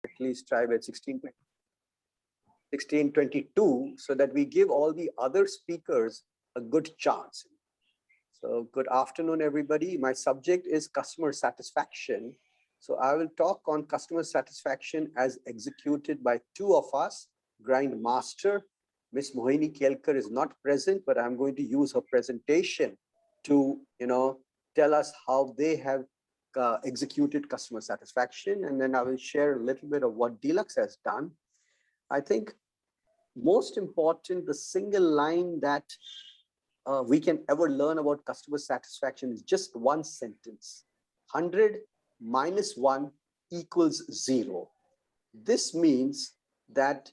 at least try with 1622 so that we give all the other speakers a good chance. So good afternoon, everybody. My subject is customer satisfaction. So I will talk on customer satisfaction as executed by two of us, Grind Master. Miss Mohini Kelkar is not present, but I'm going to use her presentation to, tell us how they have executed customer satisfaction. And then I will share a little bit of what Deluxe has done. I think most important, the single line that we can ever learn about customer satisfaction is just one sentence: 100 minus 1 equals 0. This means that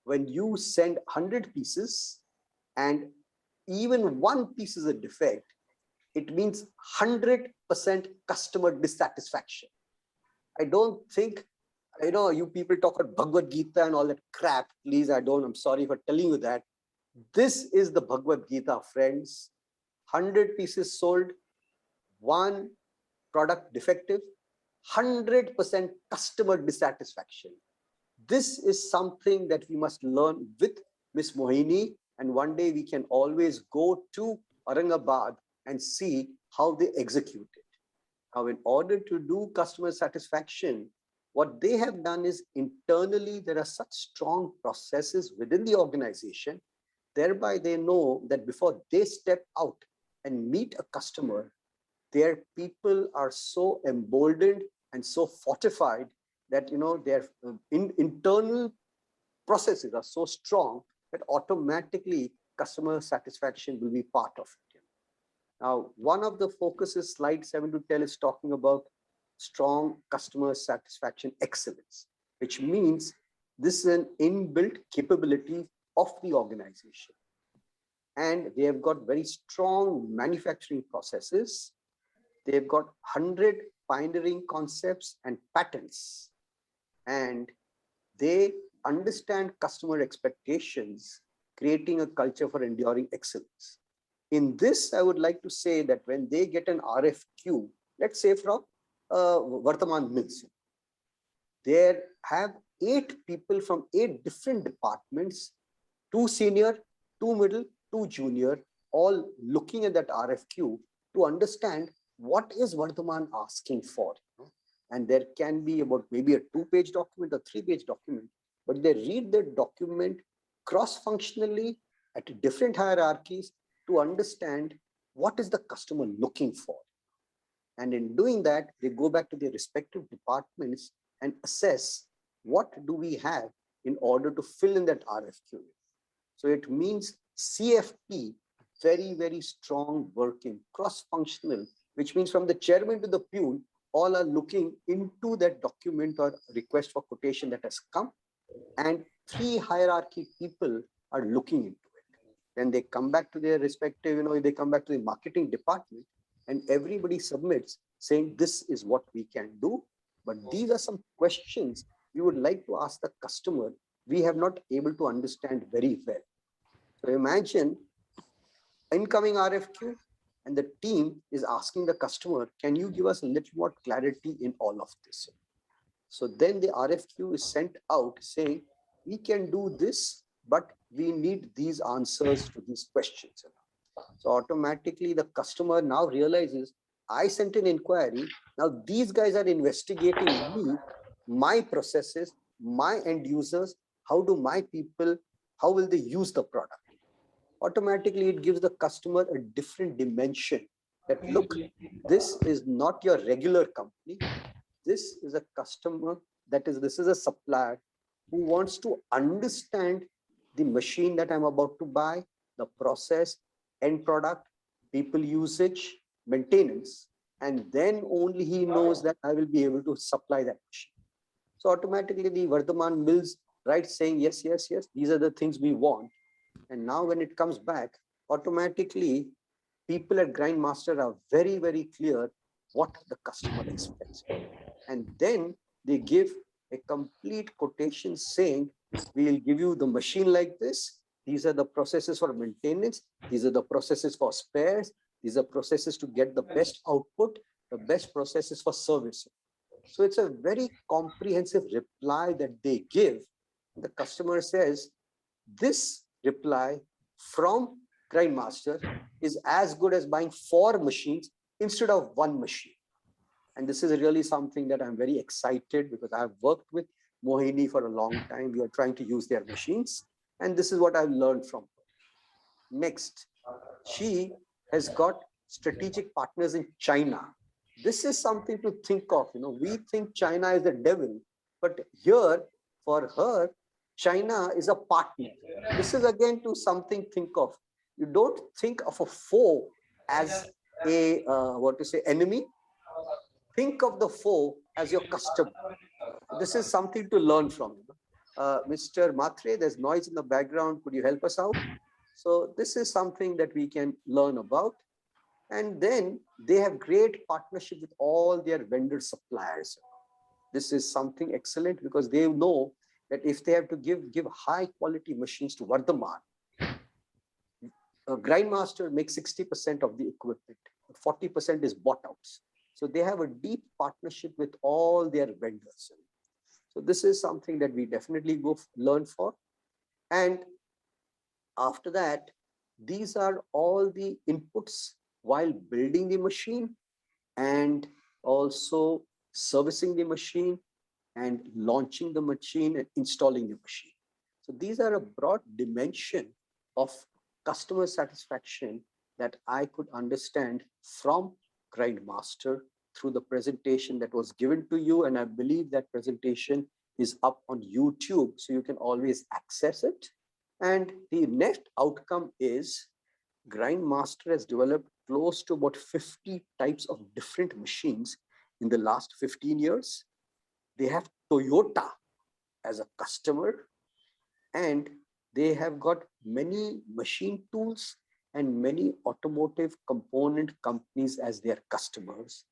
when you send 100 pieces and even one piece is a defect, it means 100% customer dissatisfaction. I don't think, you people talk about Bhagavad Gita and all that crap. Please, I'm sorry for telling you that. This is the Bhagavad Gita, friends. 100 pieces sold, one product defective, 100% customer dissatisfaction. This is something that we must learn with Miss Mohini, and one day we can always go to Aurangabad and see how they execute it. Now, in order to do customer satisfaction, what they have done is internally, there are such strong processes within the organization. Thereby, they know that before they step out and meet a customer, their people are so emboldened and so fortified that their internal processes are so strong that automatically customer satisfaction will be part of it. Now, one of the focuses, slide 7 to 10, is talking about strong customer satisfaction excellence, which means this is an inbuilt capability of the organization. And they have got very strong manufacturing processes. They've got 100 pioneering concepts and patents. And they understand customer expectations, creating a culture for enduring excellence. In this, I would like to say that when they get an RFQ, let's say from Vardhman Mills, there have 8 people from 8 different departments, 2 senior, 2 middle, 2 junior, all looking at that RFQ to understand what is Vardhman asking for. And there can be about maybe a 2-page document or 3-page document, but they read the document cross-functionally at different hierarchies to understand what is the customer looking for. And in doing that, they go back to their respective departments and assess what do we have in order to fill in that RFQ. So it means CFP, very, very strong working, cross-functional, which means from the chairman to the peon, all are looking into that document or request for quotation that has come, and 3 hierarchy people are looking into it. Then they come back to their respective, they come back to the marketing department, and everybody submits saying this is what we can do. But these are some questions we would like to ask the customer we have not able to understand very well. So imagine incoming RFQ, and the team is asking the customer, can you give us a little more clarity in all of this? So then the RFQ is sent out saying, we can do this, but we need these answers to these questions. So automatically the customer now realizes, I sent an inquiry. Now these guys are investigating me, my processes, my end users. How do my people, how will they use the product? Automatically it gives the customer a different dimension that, look, this is not your regular company. This is a customer, this is a supplier who wants to understand the machine that I'm about to buy, the process, end product, people usage, maintenance, and then only he knows that I will be able to supply that machine. So automatically the Vardhman Mills writes saying, yes, yes, yes, these are the things we want. And now when it comes back, automatically people at Grindmaster are very, very clear what the customer expects. And then they give a complete quotation saying, we will give you the machine like this. These are the processes for maintenance. These are the processes for spares. These are processes to get the best output, the best processes for service. So it's a very comprehensive reply that they give. The customer says, this reply from Grindmaster is as good as buying 4 machines instead of 1 machine. And this is really something that I'm very excited because I've worked with Mohini for a long time. We are trying to use their machines. And this is what I've learned from her. Next, she has got strategic partners in China. This is something to think of. We think China is the devil, but here for her, China is a partner. This is again to something think of. You don't think of a foe as a enemy. Think of the foe as your customer. This is something to learn from. Mr. Matre, there's noise in the background. Could you help us out? So this is something that we can learn about. And then they have great partnership with all their vendor suppliers. This is something excellent because they know that if they have to give high quality machines to Vardhman, Grindmaster makes 60% of the equipment, 40% is bought out. So they have a deep partnership with all their vendors. So this is something that we definitely go learn for. And after that, these are all the inputs while building the machine and also servicing the machine and launching the machine and installing the machine. So these are a broad dimension of customer satisfaction that I could understand from Grindmaster through the presentation that was given to you. And I believe that presentation is up on YouTube, so you can always access it. And the next outcome is Grindmaster has developed close to about 50 types of different machines in the last 15 years. They have Toyota as a customer, and they have got many machine tools and many automotive component companies as their customers.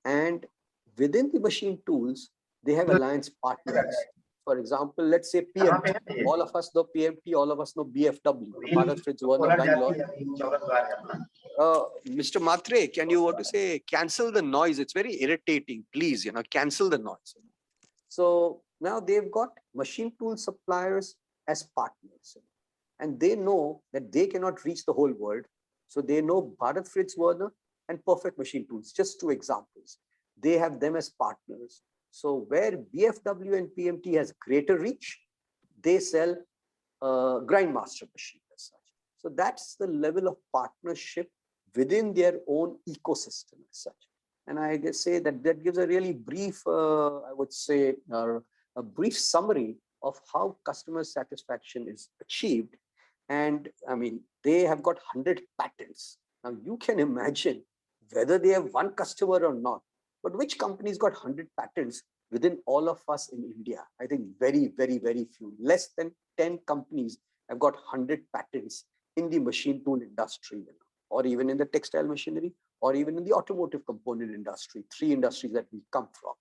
And within the machine tools, they have alliance partners. For example, let's say PMT. All of us know PMT, all of us know BFW, Bharat Fritz Warner Bangalore. Mr. Matre, can you want to say cancel the noise? It's very irritating. Please, cancel the noise. So now they've got machine tool suppliers as partners, and they know that they cannot reach the whole world. So they know Bharat Fritz Warner and Perfect Machine Tools, just 2 examples. They have them as partners. So where BFW and PMT has greater reach, they sell Grindmaster machine as such. So that's the level of partnership within their own ecosystem as such. And I guess say that gives a really brief, I would say, a brief summary of how customer satisfaction is achieved. And I mean, they have got 100 patents. Now you can imagine whether they have one customer or not, but which company's got 100 patents within all of us in India? I think very, very, very few. Less than 10 companies have got 100 patents in the machine tool industry, or even in the textile machinery, or even in the automotive component industry, 3 industries that we come from.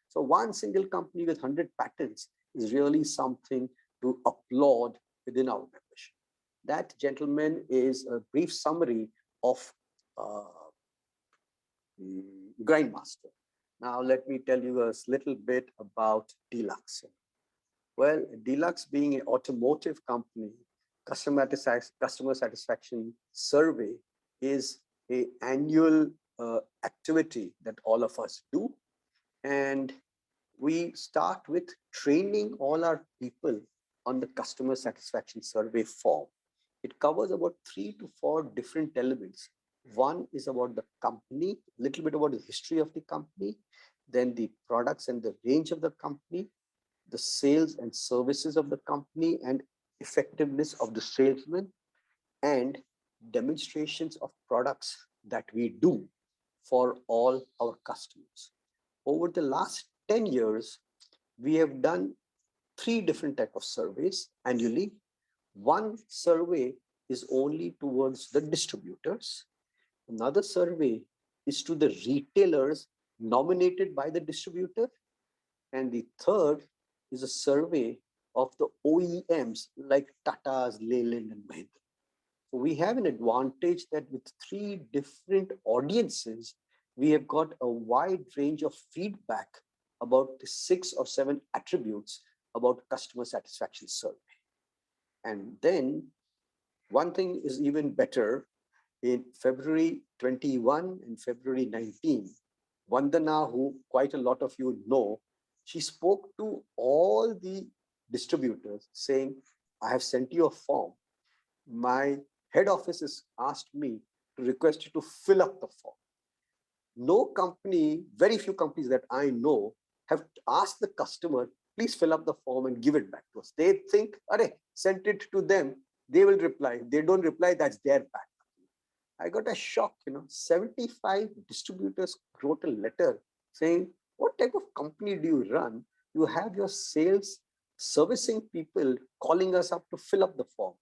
So one single company with 100 patents is really something to applaud within our membership. That, gentlemen, is a brief summary of Grindmaster. Now, let me tell you a little bit about Deluxe. Well, Deluxe being an automotive company, customer satisfaction survey is an annual activity that all of us do. And we start with training all our people on the customer satisfaction survey form. It covers about 3 to 4 different elements. One is about the company, a little bit about the history of the company, then the products and the range of the company, the sales and services of the company and effectiveness of the salesman, and demonstrations of products that we do for all our customers. Over the last 10 years, we have done 3 different types of surveys annually. One survey is only towards the distributors. Another survey is to the retailers nominated by the distributor. And the third is a survey of the OEMs like Tata's, Leyland, and Mahindra. So we have an advantage that with 3 different audiences, we have got a wide range of feedback about the 6 or 7 attributes about customer satisfaction survey. And then one thing is even better. In February 21 and February 19, Vandana, who quite a lot of you know, she spoke to all the distributors saying, I have sent you a form. My head office has asked me to request you to fill up the form. No company, very few companies that I know have asked the customer, please fill up the form and give it back to us. They think, sent it to them, they will reply. If they don't reply, that's their bad. I got a shock, 75 distributors wrote a letter saying, what type of company do you run? You have your sales servicing people calling us up to fill up the form.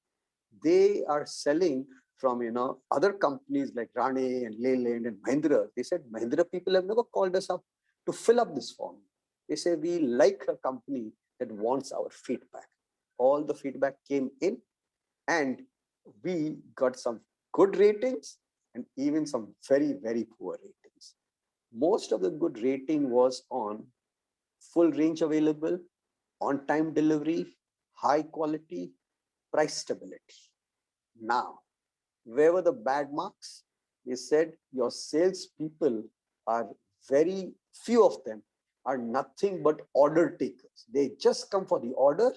They are selling from, other companies like Rane and Leyland and Mahindra. They said, Mahindra people have never called us up to fill up this form. They say, we like a company that wants our feedback. All the feedback came in and we got some good ratings and even some very, very poor ratings. Most of the good rating was on full range available, on-time delivery, high quality, price stability. Now, where were the bad marks? They said your salespeople are very few of them are nothing but order takers. They just come for the order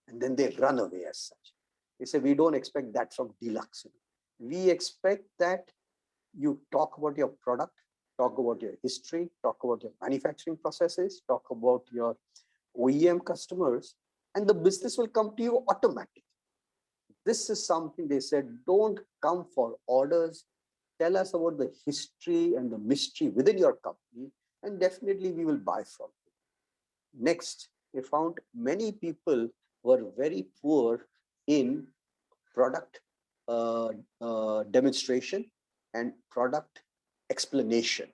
and then they run away as such. They say, we don't expect that from Deluxe. We expect that you talk about your product, talk about your history, talk about your manufacturing processes, talk about your OEM customers, and the business will come to you automatically. This is something they said, don't come for orders. Tell us about the history and the mystery within your company, and definitely we will buy from you. Next, they found many people were very poor in product demonstration and product explanation.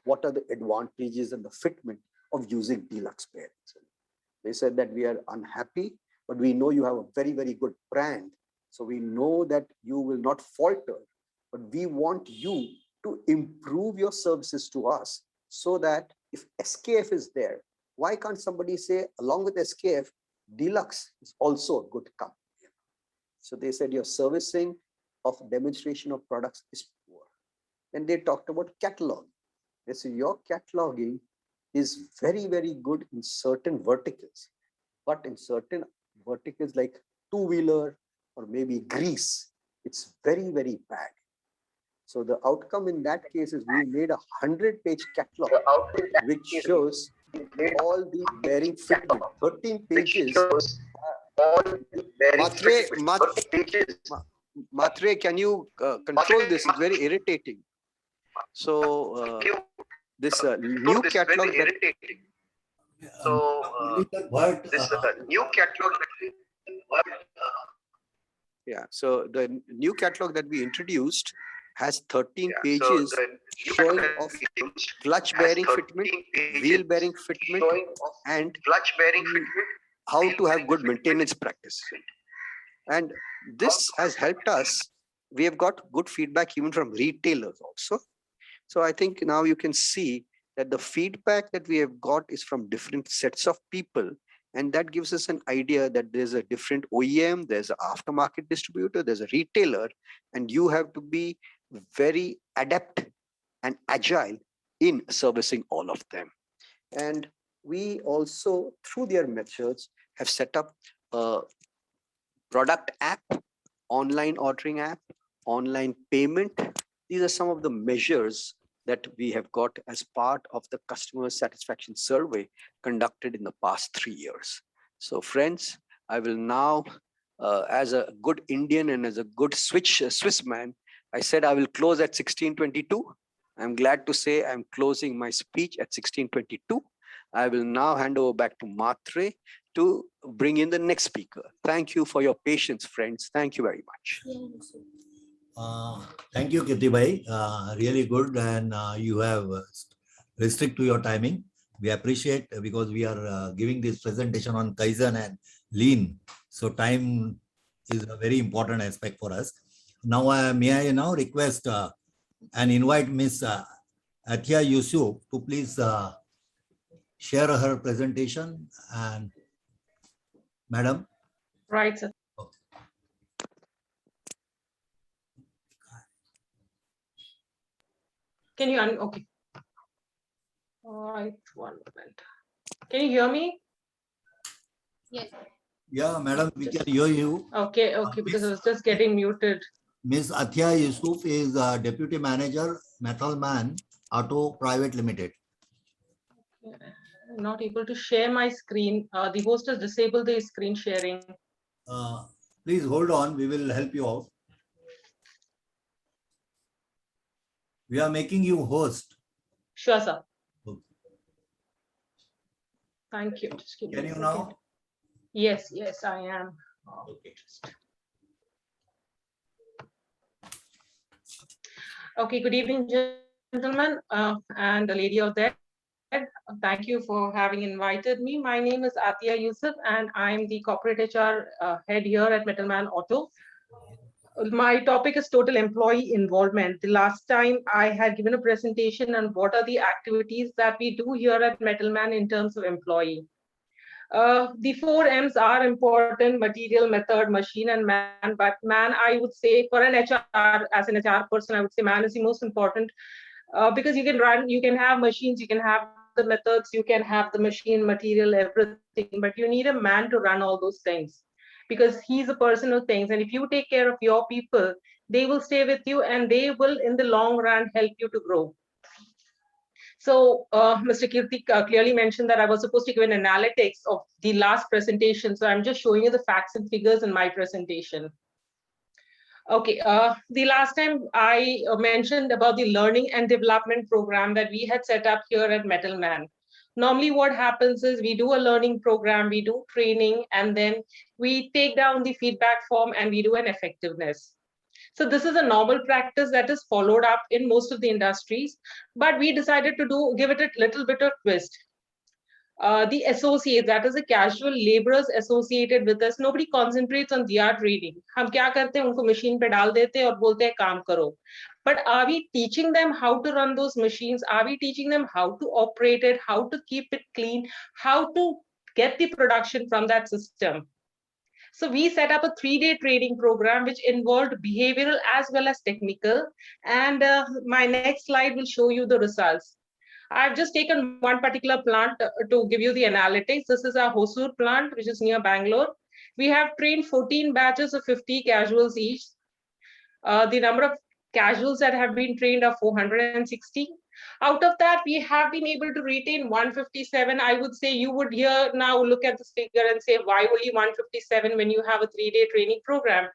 What are the advantages and the fitment of using Deluxe bearings? They said that we are unhappy, but we know you have a very, very good brand. So we know that you will not falter, but we want you to improve your services to us so that if SKF is there, why can't somebody say, along with SKF, Deluxe is also a good company? So they said your servicing of demonstration of products is poor. Then they talked about catalog. They said your cataloging is very, very good in certain verticals, but in certain verticals like two-wheeler or maybe grease, it's very, very bad. So the outcome in that case is we made a 100-page catalog, which shows all the bearing fitment, 13 pages. Matre, can you control this? It's very irritating. So this new catalog that so the new catalog that we introduced has 13 pages showing of clutch bearing fitment, wheel bearing fitment, and how to have good maintenance practice. And this has helped us. We have got good feedback even from retailers also. So I think now you can see that the feedback that we have got is from different sets of people. And that gives us an idea that there's a different OEM, there's an aftermarket distributor, there's a retailer, and you have to be very adept and agile in servicing all of them. And we also, through their methods, have set up a product app, online ordering app, online payment. These are some of the measures that we have got as part of the customer satisfaction survey conducted in the past 3 years. So friends, I will now, as a good Indian and as a good Swiss man, I said I will close at 16:22. I'm glad to say I'm closing my speech at 16:22. I will now hand over back to Matre to bring in the next speaker. Thank you for your patience, friends. Thank you very much. Thank you, Kirti Bhai. Really good, and you have restrict to your timing. We appreciate because we are giving this presentation on Kaizen and Lean. So time is a very important aspect for us. Now, may I now request and invite Miss Atia Yusuf to please share her presentation. And madam. Right, sir. Can you okay. All right, 1 moment. Can you hear me? Yes. Yeah, madam, we can hear you. Okay, because I was just getting muted. Ms. Athia Yusuf is Deputy Manager, Methalman Auto Private Limited. I'm not able to share my screen. The host has disabled the screen sharing. Please hold on, we will help you out. We are making you host. Sure, sir. Okay. Thank you. Just give me Can a you second. now? Yes, I am. Okay. Okay, good evening, gentlemen, and the lady out there. Thank you for having invited me. My name is Athia Yusuf, and I'm the corporate HR head here at Metalman Auto. My topic is total employee involvement. The last time I had given a presentation on what are the activities that we do here at Metalman in terms of employee. The 4 M's are important: material, method, machine, and man. But man, I would say, for an HR, as an HR person, I would say man is the most important, because you can have machines, you can have the methods, you can have the machine, material, everything, but you need a man to run all those things, because he's a person of things. And if you take care of your people, they will stay with you and they will, in the long run, help you to grow. So Mr. Kirti clearly mentioned that I was supposed to give an analytics of the last presentation. So I'm just showing you the facts and figures in my presentation. Okay, the last time I mentioned about the learning and development program that we had set up here at Metalman. Normally what happens is we do a learning program, we do training, and then we take down the feedback form and we do an effectiveness. So this is a normal practice that is followed up in most of the industries, but we decided to give it a little bit of twist. The associates, that is the casual laborers associated with us, nobody concentrates on their training. हम क्या करते हैं, उनको machine पे डाल देते हैं और बोलते हैं काम करो. But are we teaching them how to run those machines? Are we teaching them how to operate it, how to keep it clean, how to get the production from that system? So we set up a 3-day training program which involved behavioral as well as technical. And my next slide will show you the results. I've just taken one particular plant to give you the analytics. This is our Hosur plant, which is near Bangalore. We have trained 14 batches of 50 casuals each. The number of casuals that have been trained are 460. Out of that, we have been able to retain 157. I would say you would here now look at this figure and say, why only 157 when you have a 3-day training program?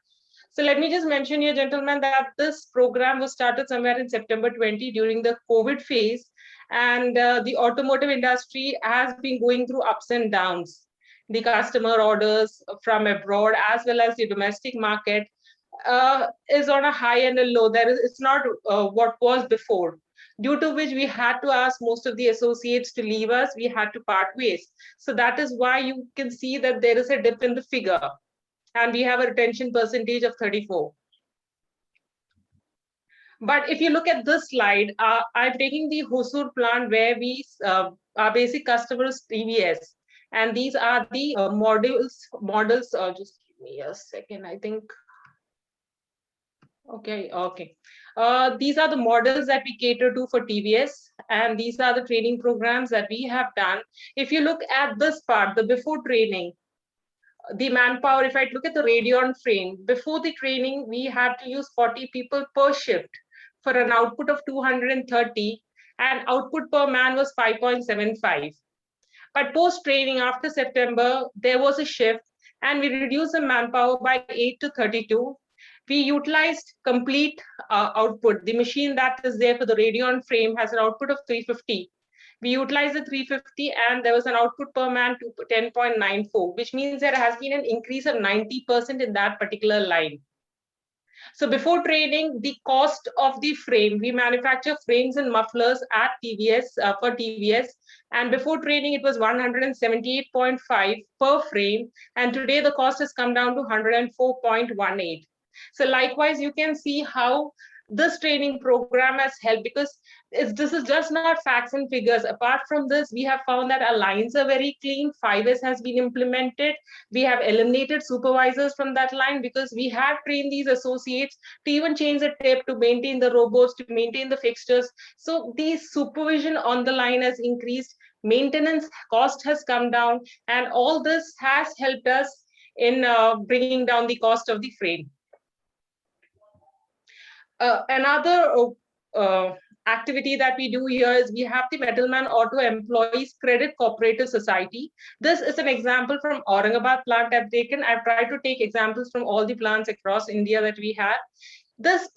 So let me just mention here, gentlemen, that this program was started somewhere in September 20 during the COVID phase. And the automotive industry has been going through ups and downs. The customer orders from abroad as well as the domestic market is on a high and a low. It's not what was before, due to which we had to ask most of the associates to leave us. We had to part ways. So that is why you can see that there is a dip in the figure. And we have a retention percentage of 34. But if you look at this slide, I'm taking the Hosur plant where our basic customers TVS. And these are the models, just give me a second, I think. Okay. These are the models that we cater to for TVS, and these are the training programs that we have done. If you look at this part, the before training, the manpower, if I look at the Radeon frame, before the training, we had to use 40 people per shift for an output of 230, and output per man was 5.75. But post training after September, there was a shift and we reduced the manpower by 8 to 32. We utilized complete output. The machine that is there for the Radeon frame has an output of 350. We utilized the 350 and there was an output per man to 10.94, which means there has been an increase of 90% in that particular line. So before training, the cost of the frame, we manufacture frames and mufflers at TVS for TVS. And before training, it was 178.5 per frame. And today the cost has come down to 104.18. So likewise, you can see how this training program has helped, because This is just not facts and figures. Apart from this, we have found that our lines are very clean. 5S has been implemented. We have eliminated supervisors from that line because we have trained these associates to even change the tape, to maintain the robots, to maintain the fixtures. So the supervision on the line has increased. Maintenance cost has come down, and all this has helped us in bringing down the cost of the frame. Another activity that we do here is we have the Metalman Auto Employees Credit Cooperative Society. This is an example from Aurangabad plant I've taken. I've tried to take examples from all the plants across India that we have. This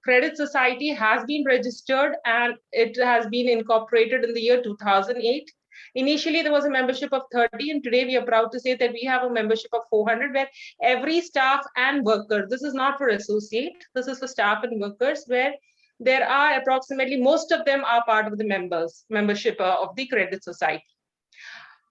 credit society has been registered and it has been incorporated in the year 2008. Initially, there was a membership of 30, and today we are proud to say that we have a membership of 400, where every staff and worker, this is not for associate, this is for staff and workers, where there are approximately, most of them are part of the membership of the credit society.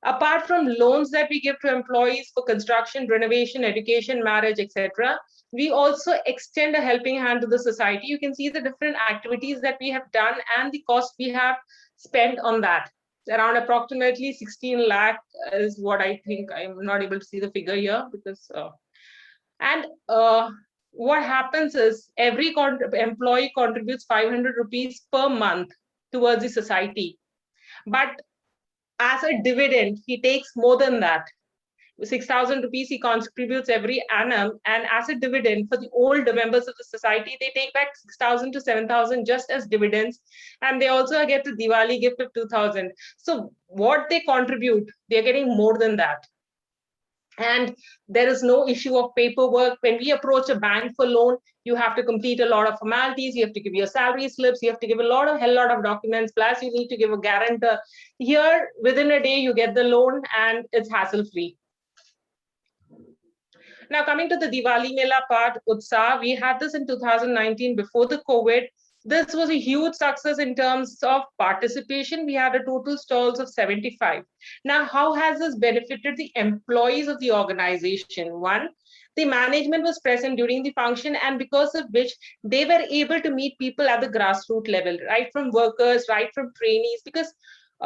Apart from loans that we give to employees for construction, renovation, education, marriage, etc., we also extend a helping hand to the society. You can see the different activities that we have done and the cost we have spent on that. Around approximately 16 lakh is what I think. I'm not able to see the figure here because, what happens is every employee contributes 500 rupees per month towards the society. But as a dividend, he takes more than that. 6,000 rupees he contributes every annum, and as a dividend for the old members of the society, they take back 6,000 to 7,000 just as dividends, and they also get a Diwali gift of 2,000. So what they contribute, they're getting more than that. And there is no issue of paperwork. When we approach a bank for loan, you have to complete a lot of formalities. You have to give your salary slips. You have to give a hell lot of documents. Plus, you need to give a guarantor. Here, within a day, you get the loan, and it's hassle-free. Now, coming to the Diwali Mela part, Utsav, we had this in 2019 before the COVID. This was a huge success in terms of participation. We had a total stalls of 75. Now, how has this benefited the employees of the organization? One, the management was present during the function, and because of which they were able to meet people at the grassroots level, right from workers, right from trainees, because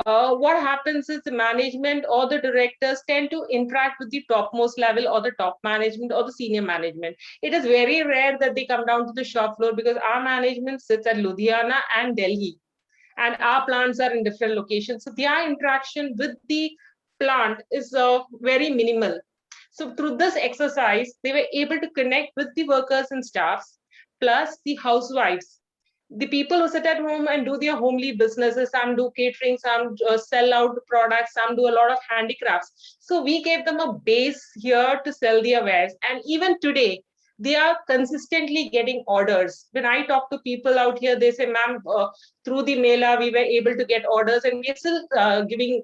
what happens is the management or the directors tend to interact with the topmost level or the top management or the senior management. It is very rare that they come down to the shop floor because our management sits at Ludhiana and Delhi, and our plants are in different locations. So their interaction with the plant is very minimal. So through this exercise, they were able to connect with the workers and staffs, plus the housewives. The people who sit at home and do their homely businesses, some do catering, some sell out products, some do a lot of handicrafts. So we gave them a base here to sell their wares. And even today, they are consistently getting orders. When I talk to people out here, they say, ma'am, through the Mela, we were able to get orders, and we're still giving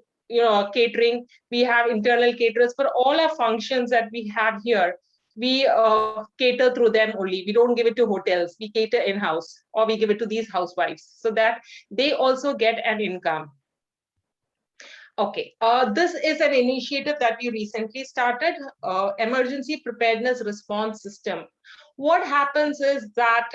catering. We have internal caterers for all our functions that we have here. We cater through them only. We don't give it to hotels. We cater in-house, or we give it to these housewives so that they also get an income. Okay, this is an initiative that we recently started, Emergency Preparedness Response System. What happens is that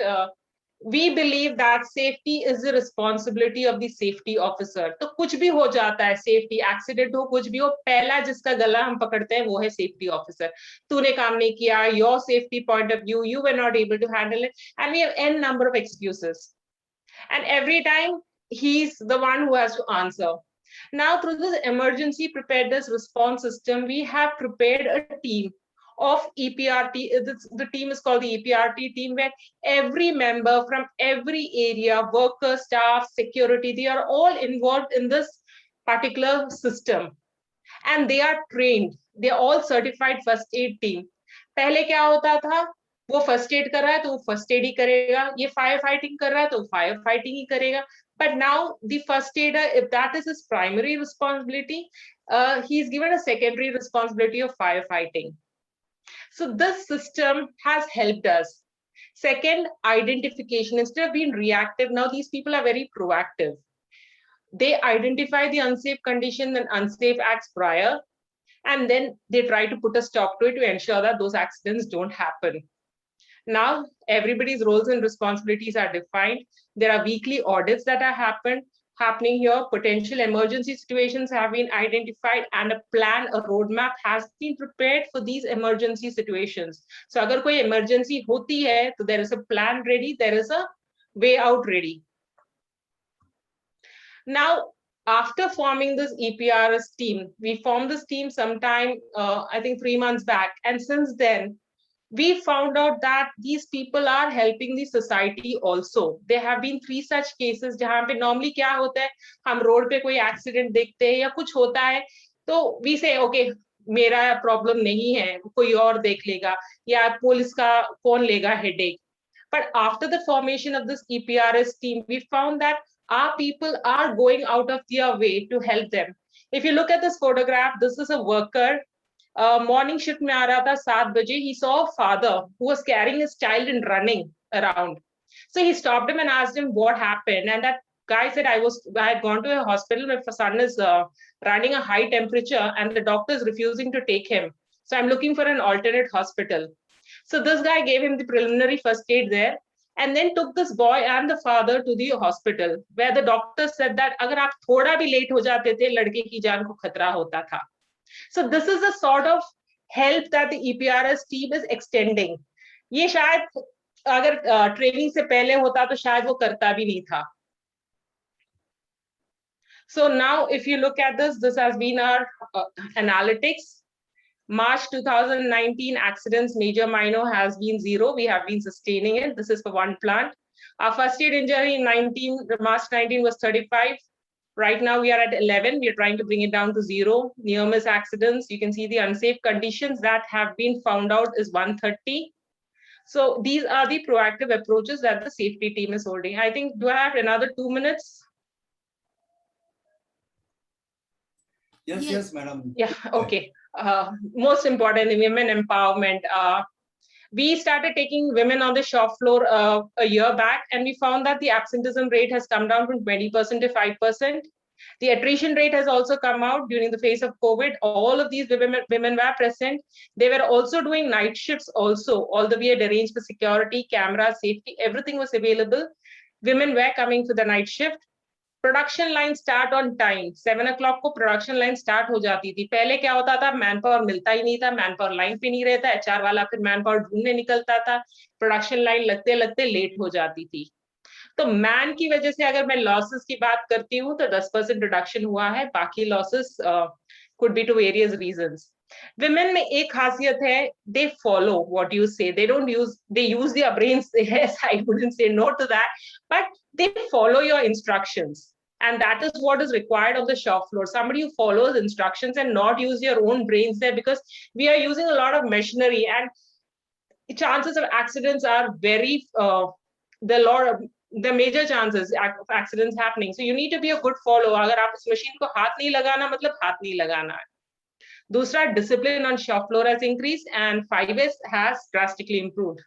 we believe that safety is the responsibility of the safety officer. तो कुछ भी हो जाता है, safety accident हो, कुछ भी हो, पहला जिसका गला हम पकड़ते हैं वो है safety officer. तूने काम नहीं किया, your safety point of view, you were not able to handle it, and we have n number of excuses. And every time he's the one who has to answer. Now, through this emergency preparedness response system, we have prepared a team of EPRT. The team is called the EPRT team, where every member from every area, worker, staff, security, they are all involved in this particular system. And they are trained. They are all certified first aid team. पहले क्या होता था? वो first aid कर रहा है तो वो फर्स्ट एड ही करेगा, ये फायर फाइटिंग कर रहा है तो फायर फाइटिंग ही करेगा. But now the first aider, if that is his primary responsibility, he's given a secondary responsibility of firefighting. So this system has helped us. Second, identification. Instead of being reactive, now these people are very proactive. They identify the unsafe condition and unsafe acts prior, and then they try to put a stop to it to ensure that those accidents don't happen. Now everybody's roles and responsibilities are defined. There are weekly audits that are happening here. Potential emergency situations have been identified, and a plan, a roadmap has been prepared for these emergency situations. So agar koi emergency hoti hai, so there is a plan ready, there is a way out ready. Now, after forming this EPRS team, we formed this team sometime, I think 3 months back. And since then, we found out that these people are helping the society also. There have been 3 such cases जहाँ पे normally क्या होता है, हम road पे कोई accident देखते हैं या कुछ होता है, तो we say okay, मेरा प्रॉब्लम नहीं है, कोई और देख लेगा, या पुलिस का कौन लेगा headache. But after the formation of this EPRS team, we found that our people are going out of their way to help them. If you look at this photograph, this is a worker. Morning shift में आ रहा था 7 बजे. He saw a father who was carrying his child and running around. So he stopped him and asked him what happened. And that guy said, I had gone to a hospital. My son is running a high temperature and the doctor is refusing to take him. So I'm looking for an alternate hospital. So this guy gave him the preliminary first aid there, and then took this boy and the father to the hospital, where the doctor said that अगर आप थोड़ा भी late हो जाते थे, लड़के की जान को खतरा होता था. So this is the sort of help that the EPRS team is extending. ये शायद अगर training से पहले होता तो शायद वो करता भी नहीं था. So now if you look at this has been our analytics. March 2019 accidents, major, minor has been 0. We have been sustaining it. This is for one plant. Our first aid injury in March 19 was 35. Right now we are at 11. We are trying to bring it down to 0. Near miss accidents, you can see the unsafe conditions that have been found out is 130. So these are the proactive approaches that the safety team is holding. I think, do I have another 2 minutes? Yes, madam. Yeah, okay. Most important, women empowerment. We started taking women on the shop floor a year back, and we found that the absenteeism rate has come down from 20% to 5%. The attrition rate has also come out during the phase of COVID. All of these women were present. They were also doing night shifts also. All the we had arranged for security, camera, safety, everything was available. Women were coming for the night shift. Production line start on time. 7 o'clock को production line start हो जाती थी. पहले क्या होता था, man power मिलता ही नहीं था, मैन पावर लाइन पे नहीं रहता, एचआर वाला फिर मैन पावर ढूंढने निकलता था, प्रोडक्शन लाइन लगते लगते लेट हो जाती थी. तो मैन की वजह से अगर मैं लॉसेस की बात करती हूँ तो 10% रिडक्शन हुआ है. बाकी losses could be to various reasons. Women में एक खासियत है, they follow what you say. They don't use, they use their brains. Yes, I wouldn't say no to that, but they follow your instructions. And that is what is required on the shop floor. Somebody who follows instructions and not use your own brains there, because we are using a lot of machinery and chances of accidents are very, the major chances of accidents happening. So you need to be a good follower. अगर आप इस machine को हाथ नहीं लगाना, मतलब हाथ नहीं लगाना है. दूसरा, discipline on shop floor has increased and 5S has drastically improved.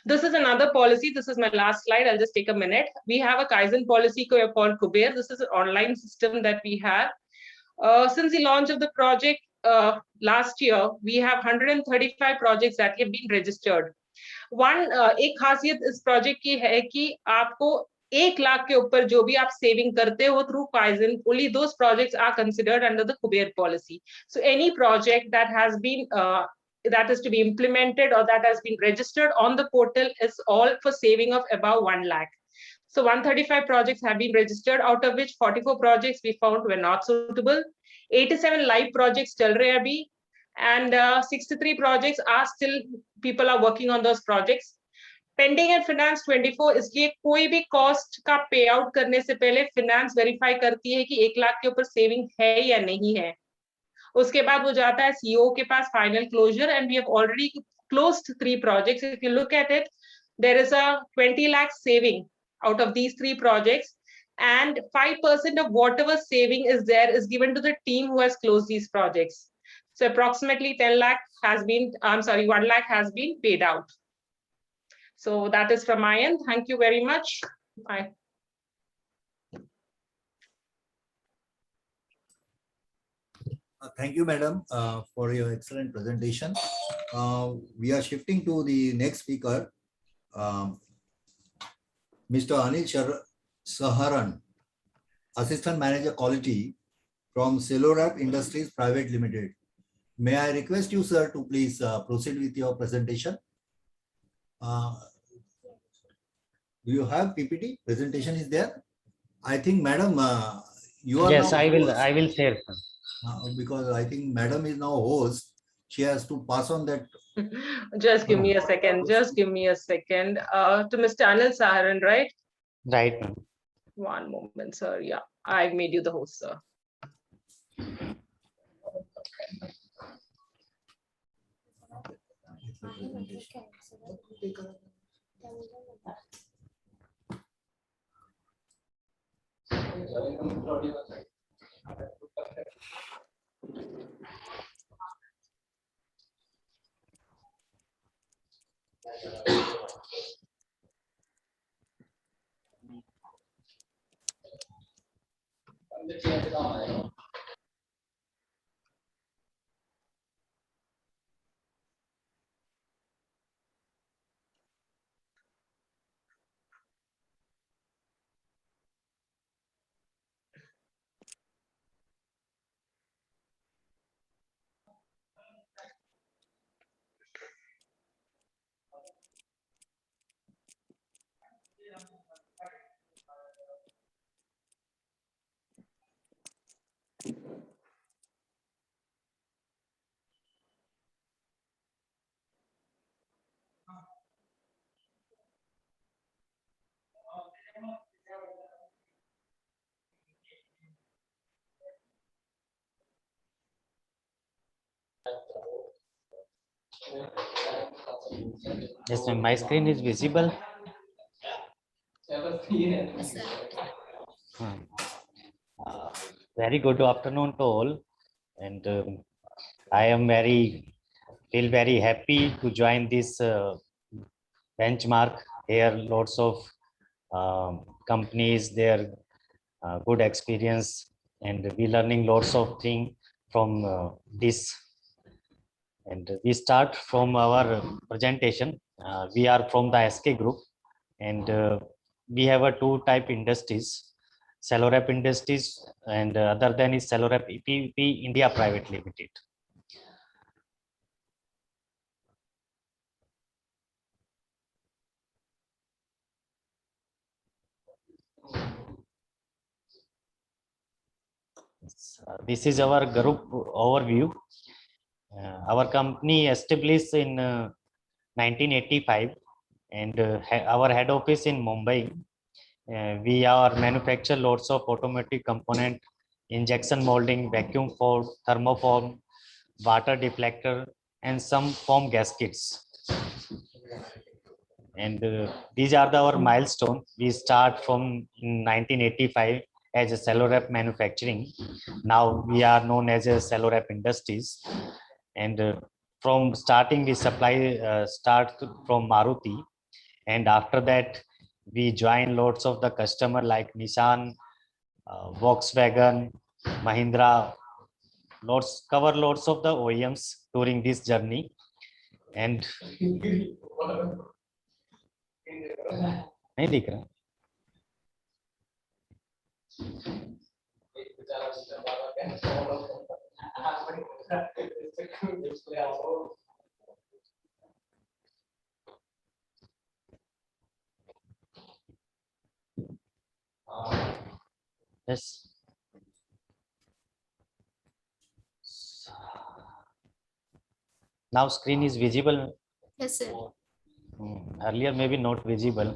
This is another policy. This is my last slide. I'll just take a minute. We have a Kaizen policy called Kuber. This is an online system that we have. Since the launch of the project last year, we have 135 projects that have been registered. एक खासियत इस project की है कि आपको 1 लाख के ऊपर जो भी आप सेविंग करते हो through Kaizen, only those projects are considered under the Kuber policy. So any project that has been that is to be implemented or that has been registered on the portal is all for saving of above 1 lakh. So 135 projects have been registered, out of which 44 projects we found were not suitable. 87 live projects chal rahe abhi, and 63 projects are still, people are working on those projects. Pending at finance 24, इसलिए कोई भी cost का पे out करने से पहले finance verify करती है कि 1 लाख के ऊपर सेविंग है या नहीं है. उसके बाद वो जाता है सीईओ के पास final closure, and we have already closed 3 projects. If you look at it, there is a 20 lakh saving out of these 3 projects, and 5% of whatever saving is there is given to the team who has closed these projects. So approximately 10 lakh has been, 1 lakh has been paid out. So that is from my end. Thank you very much. Bye. Thank you, madam, for your excellent presentation. We are shifting to the next speaker, Mr. Anil Saharan, Assistant Manager Quality from Cellorap Industries Private Limited. May I request you, sir, to please proceed with your presentation? Do you have PPT? Presentation is there? I think, madam, you are Yes, now I will. host. I will share. Because I think madam is now host. She has to pass on that. Just give me a second. Just give me a second. To Mr. Anil Saharan, right? Right. Ma'am. One moment, sir. Yeah, I've made you the host, sir. Yes, ma'am. My screen is visible. Yes, sir. Very good afternoon to all, and I am feel very happy to join this benchmark. Here, lots of companies, their good experience, and we learning lots of things from this. And we start from our presentation. We are from the SK Group, and we have a two type industries, Cellorap Industries, and other than is Cellorap EPP India Private Limited. This is our group overview. Our company established in 1985, and our head office in Mumbai. We are manufacture lots of automotive component, injection molding, vacuum form, thermoform, water deflector, and some foam gaskets. And these are our milestone. We start from in 1985 as a Cellorap manufacturing. Now we are known as a Cellorap Industries. And from starting we supply start from Maruti, and after that we join lots of the customer like Nissan, Volkswagen, Mahindra, cover lots of the OEMs during this journey. And नहीं दिख रहा. Yes. Now screen is visible. Yes, sir. Earlier maybe not visible.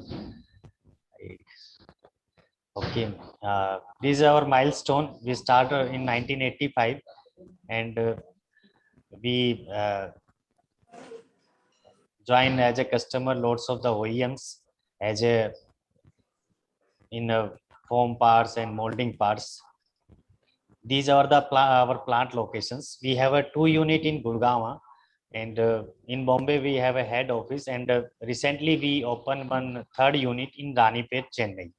Okay. This is our milestone. We started in 1985, and we join as a customer lots of the OEMs as a in foam parts and molding parts. These are the our plant locations. We have a 2 unit in Gurgaon, and in Bombay we have a head office, and recently we opened one third unit in Ranipet, Chennai.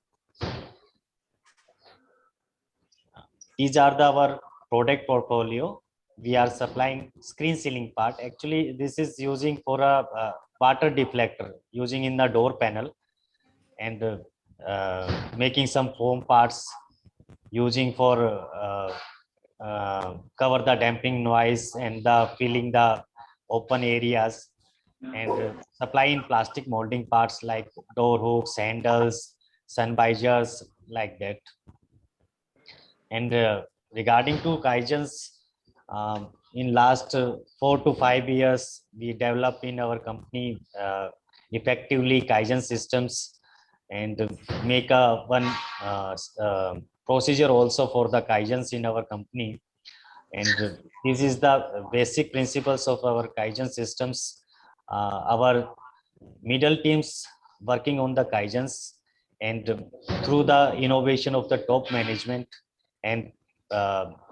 These are our product portfolio. we are supplying screen sealing part. Actually, this is using for a water deflector using in the door panel, and making some foam parts using for cover the damping noise and the filling the open areas, and supplying plastic molding parts like door hooks, handles, sun visors, like that. And regarding to Kaizens, in last 4 to 5 years, we developed in our company effectively Kaizen systems, and make a one procedure also for the Kaizens in our company. And this is the basic principles of our Kaizen systems. Our middle teams working on the Kaizens, and through the innovation of the top management, and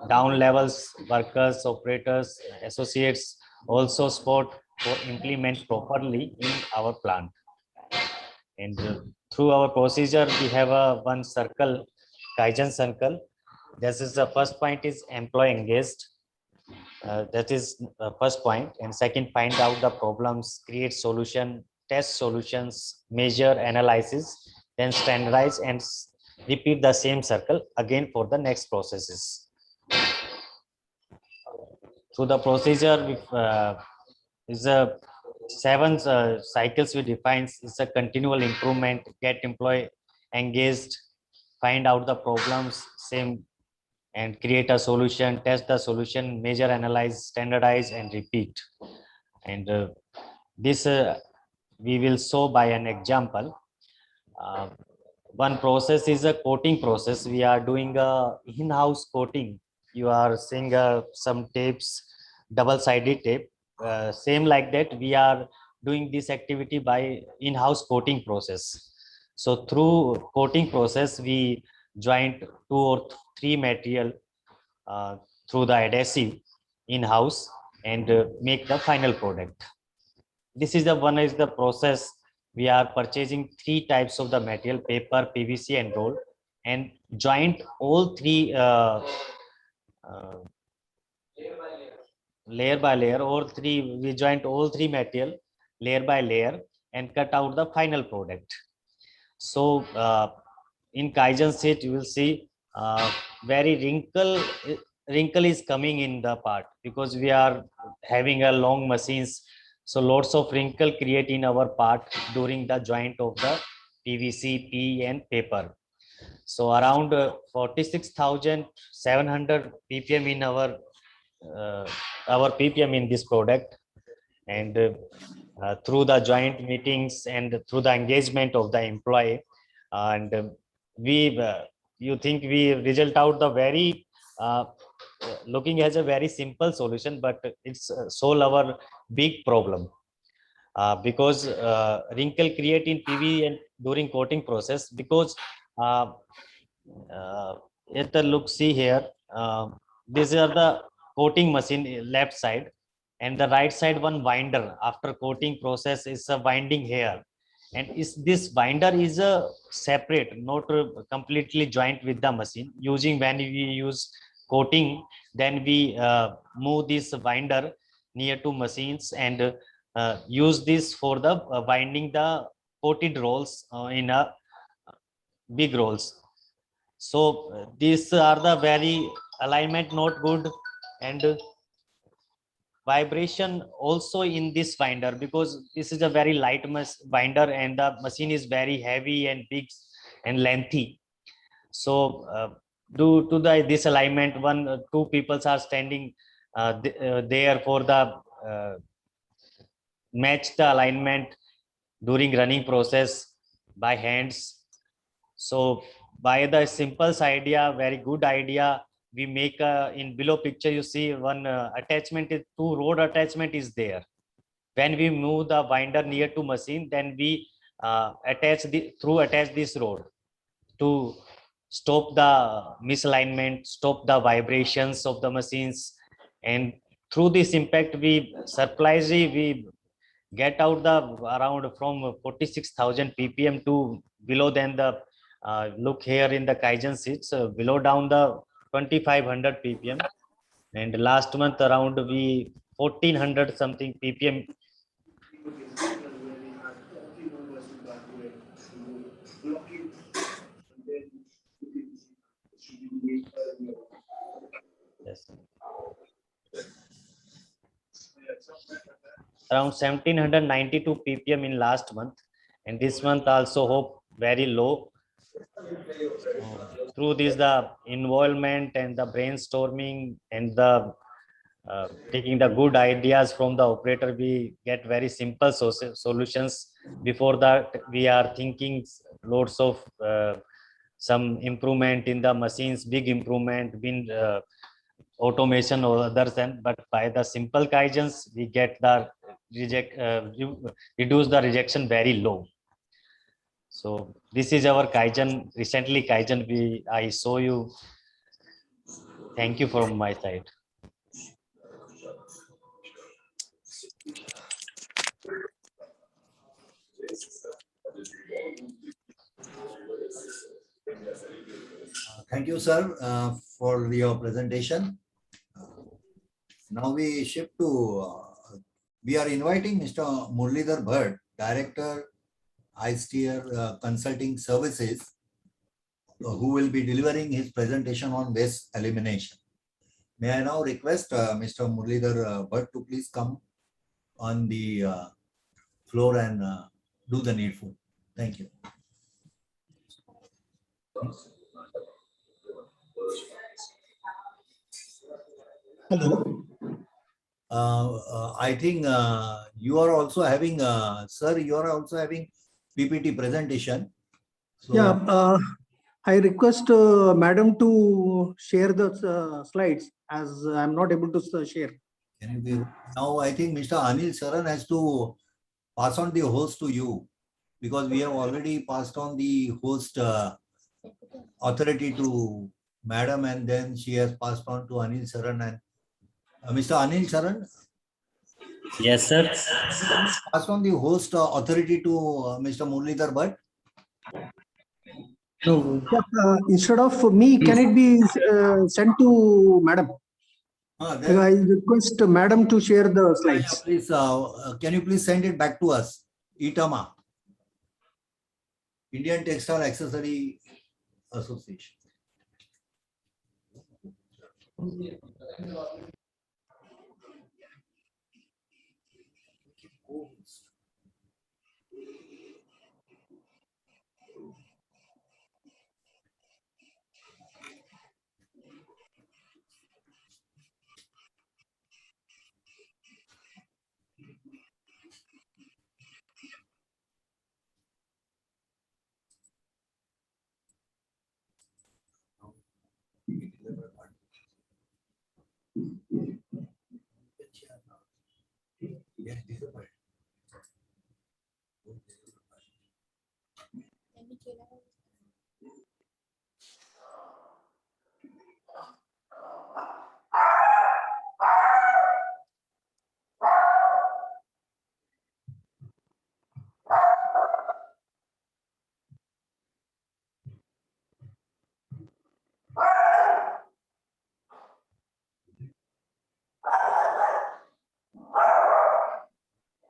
down levels, workers, operators, associates also support for implement properly in our plant. And through our procedure, we have a one circle, Kaizen circle. This is the first point is employee engaged. That is first point. And second, find out the problems, create solution, test solutions, measure, analysis, then standardize and repeat the same circle again for the next processes. So the procedure is a 7 cycles we define. Is a continual improvement, get employee engaged, find out the problems, same, and create a solution, test the solution, measure, analyze, standardize, and repeat. And this we will show by an example. One process is a coating process. We are doing a in-house coating. You are seeing some tapes, double-sided tape. Same like that, we are doing this activity by in-house coating process. So through coating process, we joint 2 or 3 material through the adhesive in-house, and make the final product. This is the one is the process. We are purchasing 3 types of the material: paper, PVC, and roll, and joint all 3 layer by layer, or 3 we joint all 3 material layer by layer and cut out the final product. So in Kaizen sheet, you will see very wrinkle is coming in the part, because we are having a long machines. So lots of wrinkle create in our part during the joint of the PVC, P and paper. So around 46,700 ppm in our ppm in this product. And through the joint meetings and through the engagement of the employee, and we you think we result out the very looking as a very simple solution, but it's solve our big problem, because wrinkle create in PV and during coating process, because it look, see here, these are the coating machine left side, and the right side one winder. After coating process is a winding here, and is this winder is a separate, not completely joint with the machine. Using when we use coating, then we move this winder near to machines, and use this for the winding the coated rolls in a big rolls. So these are the very alignment not good, and vibration also in this winder, because this is a very light winder and the machine is very heavy and big and lengthy. So due to this alignment, 2 people are standing there for the match the alignment during running process by hands. So by the simple idea, very good idea, we make in below picture, you see one attachment is 2 rod attachment is there. When we move the winder near to machine, then we attach this rod to stop the misalignment, stop the vibrations of the machines. And through this impact, we surprisingly we get out the around from 46,000 ppm to below than the look here in the Kaizen sheets, below down the 2,500 ppm. And last month around we 1400 something ppm. Yes. Around 1792 ppm in last month, and this month also hope very low. Through this, the involvement and the brainstorming and the taking the good ideas from the operator, we get very simple solutions. Before that, we are thinking loads of some improvement in the machines, big improvement in automation or others, and but by the simple kaizens, we get the reduce the rejection very low. So this is our kaizen. Recently kaizen I show you. Thank you from my side. Thank you, sir, for your presentation. Now we shift to, we are inviting Mr. Muralidhar Bhatt, Director, iSteer Consulting Services, who will be delivering his presentation on waste elimination. May I now request Mr. Muralidhar Bhatt to please come on the floor and do the needful. Thank you. Hello. I think you are also having, sir, you are also having PPT presentation. So, Yeah, I request Madam to share the slides as I'm not able to share. can you be, now I think Mr. Anil Saran has to pass on the host to you, because we have already passed on the host authority to Madam, and then she has passed on to Anil Saran. And Mr. Anil Saran, Yes, sir. pass on the host authority to Mr. Muralidhar Bhatt. No. Instead of me, can it be sent to Madam? Then, I request Madam to share the yeah, slides. please, can you please send it back to us? ITAMA, Indian Textile Accessory Association.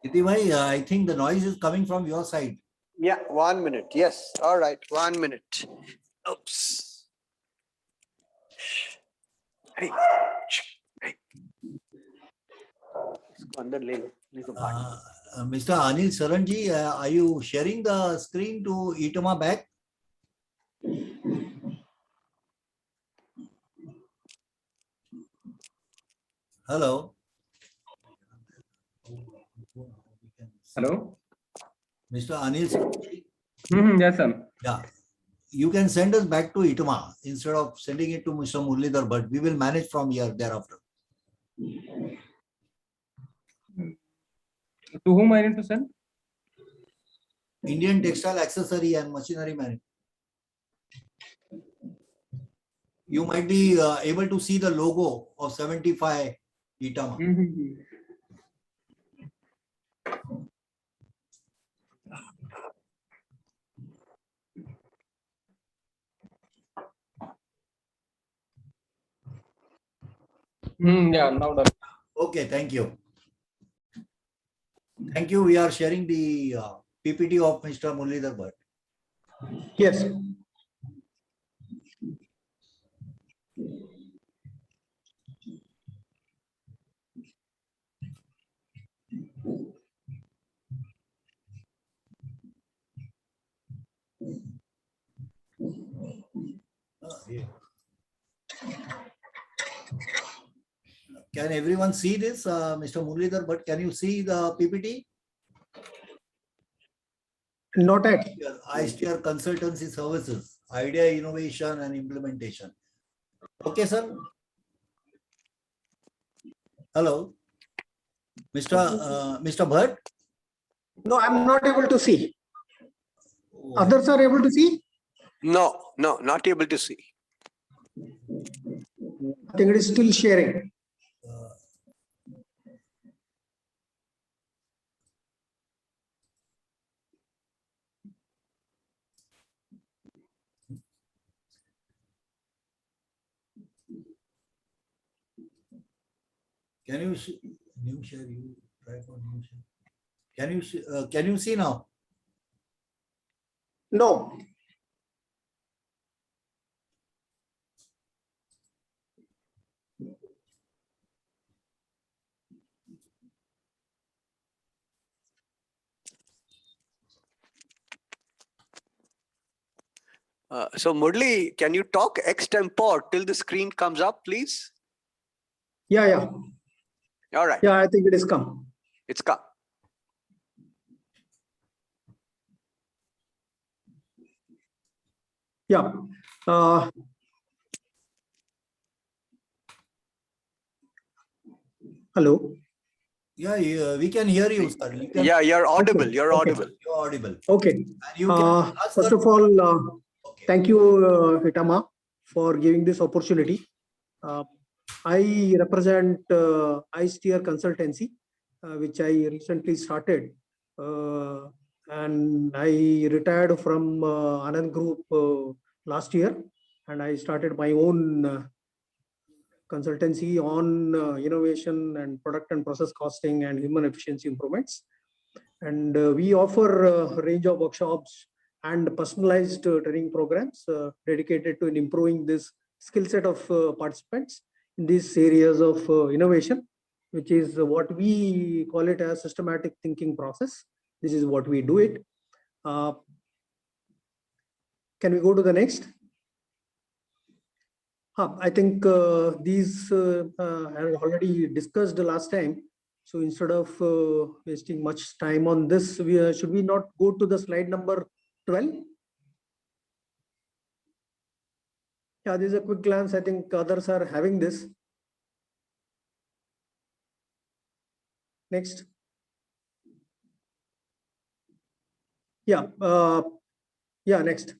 Kiti bhai, I think the noise is coming from your side. Yeah, 1 minute. Yes. All right. 1 minute. Oops. Hey. Hey. इसको अंदर ले लो, नहीं तो भाग। Mr. Anil Saranji, are you sharing the screen to ITAMA back? Hello. Hello. Mr. Anil Saranji. Yes, sir. Yeah. You can send us back to ITAMA instead of sending it to Mr. Muralidhar, but we will manage from here thereafter. To whom I need to send? Indian Textile Accessory and Machinery Manufacturing. You might be able to see the logo of 75 ITAMA. Yeah, now done. Okay, thank you. Thank you. We are sharing the PPT of Mr. Muralidhar Bhatt. Yes. Can everyone see this, Mr. Muralidhar Bhatt? Can you see the PPT? Not at. iSteer Consultancy Services, Idea, Innovation and Implementation. Okay, sir. Hello. Mr. Bhatt? No, I'm not able to see. Others are able to see? No, not able to see. I think it is still sharing. Can you new share? You try for new share. Can you see now? No. So Murli, can you talk extempore till the screen comes up, please? Yeah. All right, Yeah, I think it is come. it's come. Yeah. Hello. Yeah, we can hear you, sir. You can, Yeah, you're audible. Okay, You're okay. audible. you're audible. Okay. And you can ask First the- of all, Okay. thank you, Hitama, for giving this opportunity. I represent iSteer Consultancy, which I recently started. And I retired from Anand Group last year, and I started my own consultancy on innovation and product and process costing and human efficiency improvements. And we offer a range of workshops and personalized training programs dedicated to improving this skill set of participants in these areas of innovation, which is what we call it as systematic thinking process. This is what we do it. Can we go to the next? I think these I had already discussed the last time. So instead of wasting much time on this, should we not go to the slide number 12? Yeah, this is a quick glance. I think others are having this. Next. Yeah, next.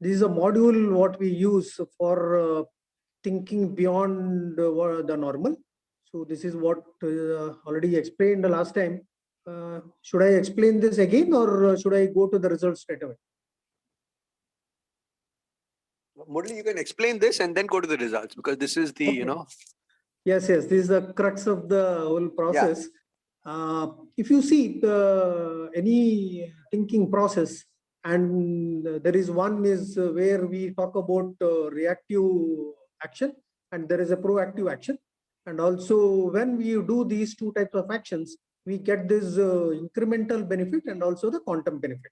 This is a module what we use for thinking beyond the normal. So this is what already explained the last time. Should I explain this again, or should I go to the results straight away? Murli, you can explain this and then go to the results, because this is the, Okay. Yes, this is the crux of the whole process. If you see any thinking process, and there is one is where we talk about reactive action, and there is a proactive action. And also when we do these two types of actions, we get this incremental benefit and also the quantum benefit.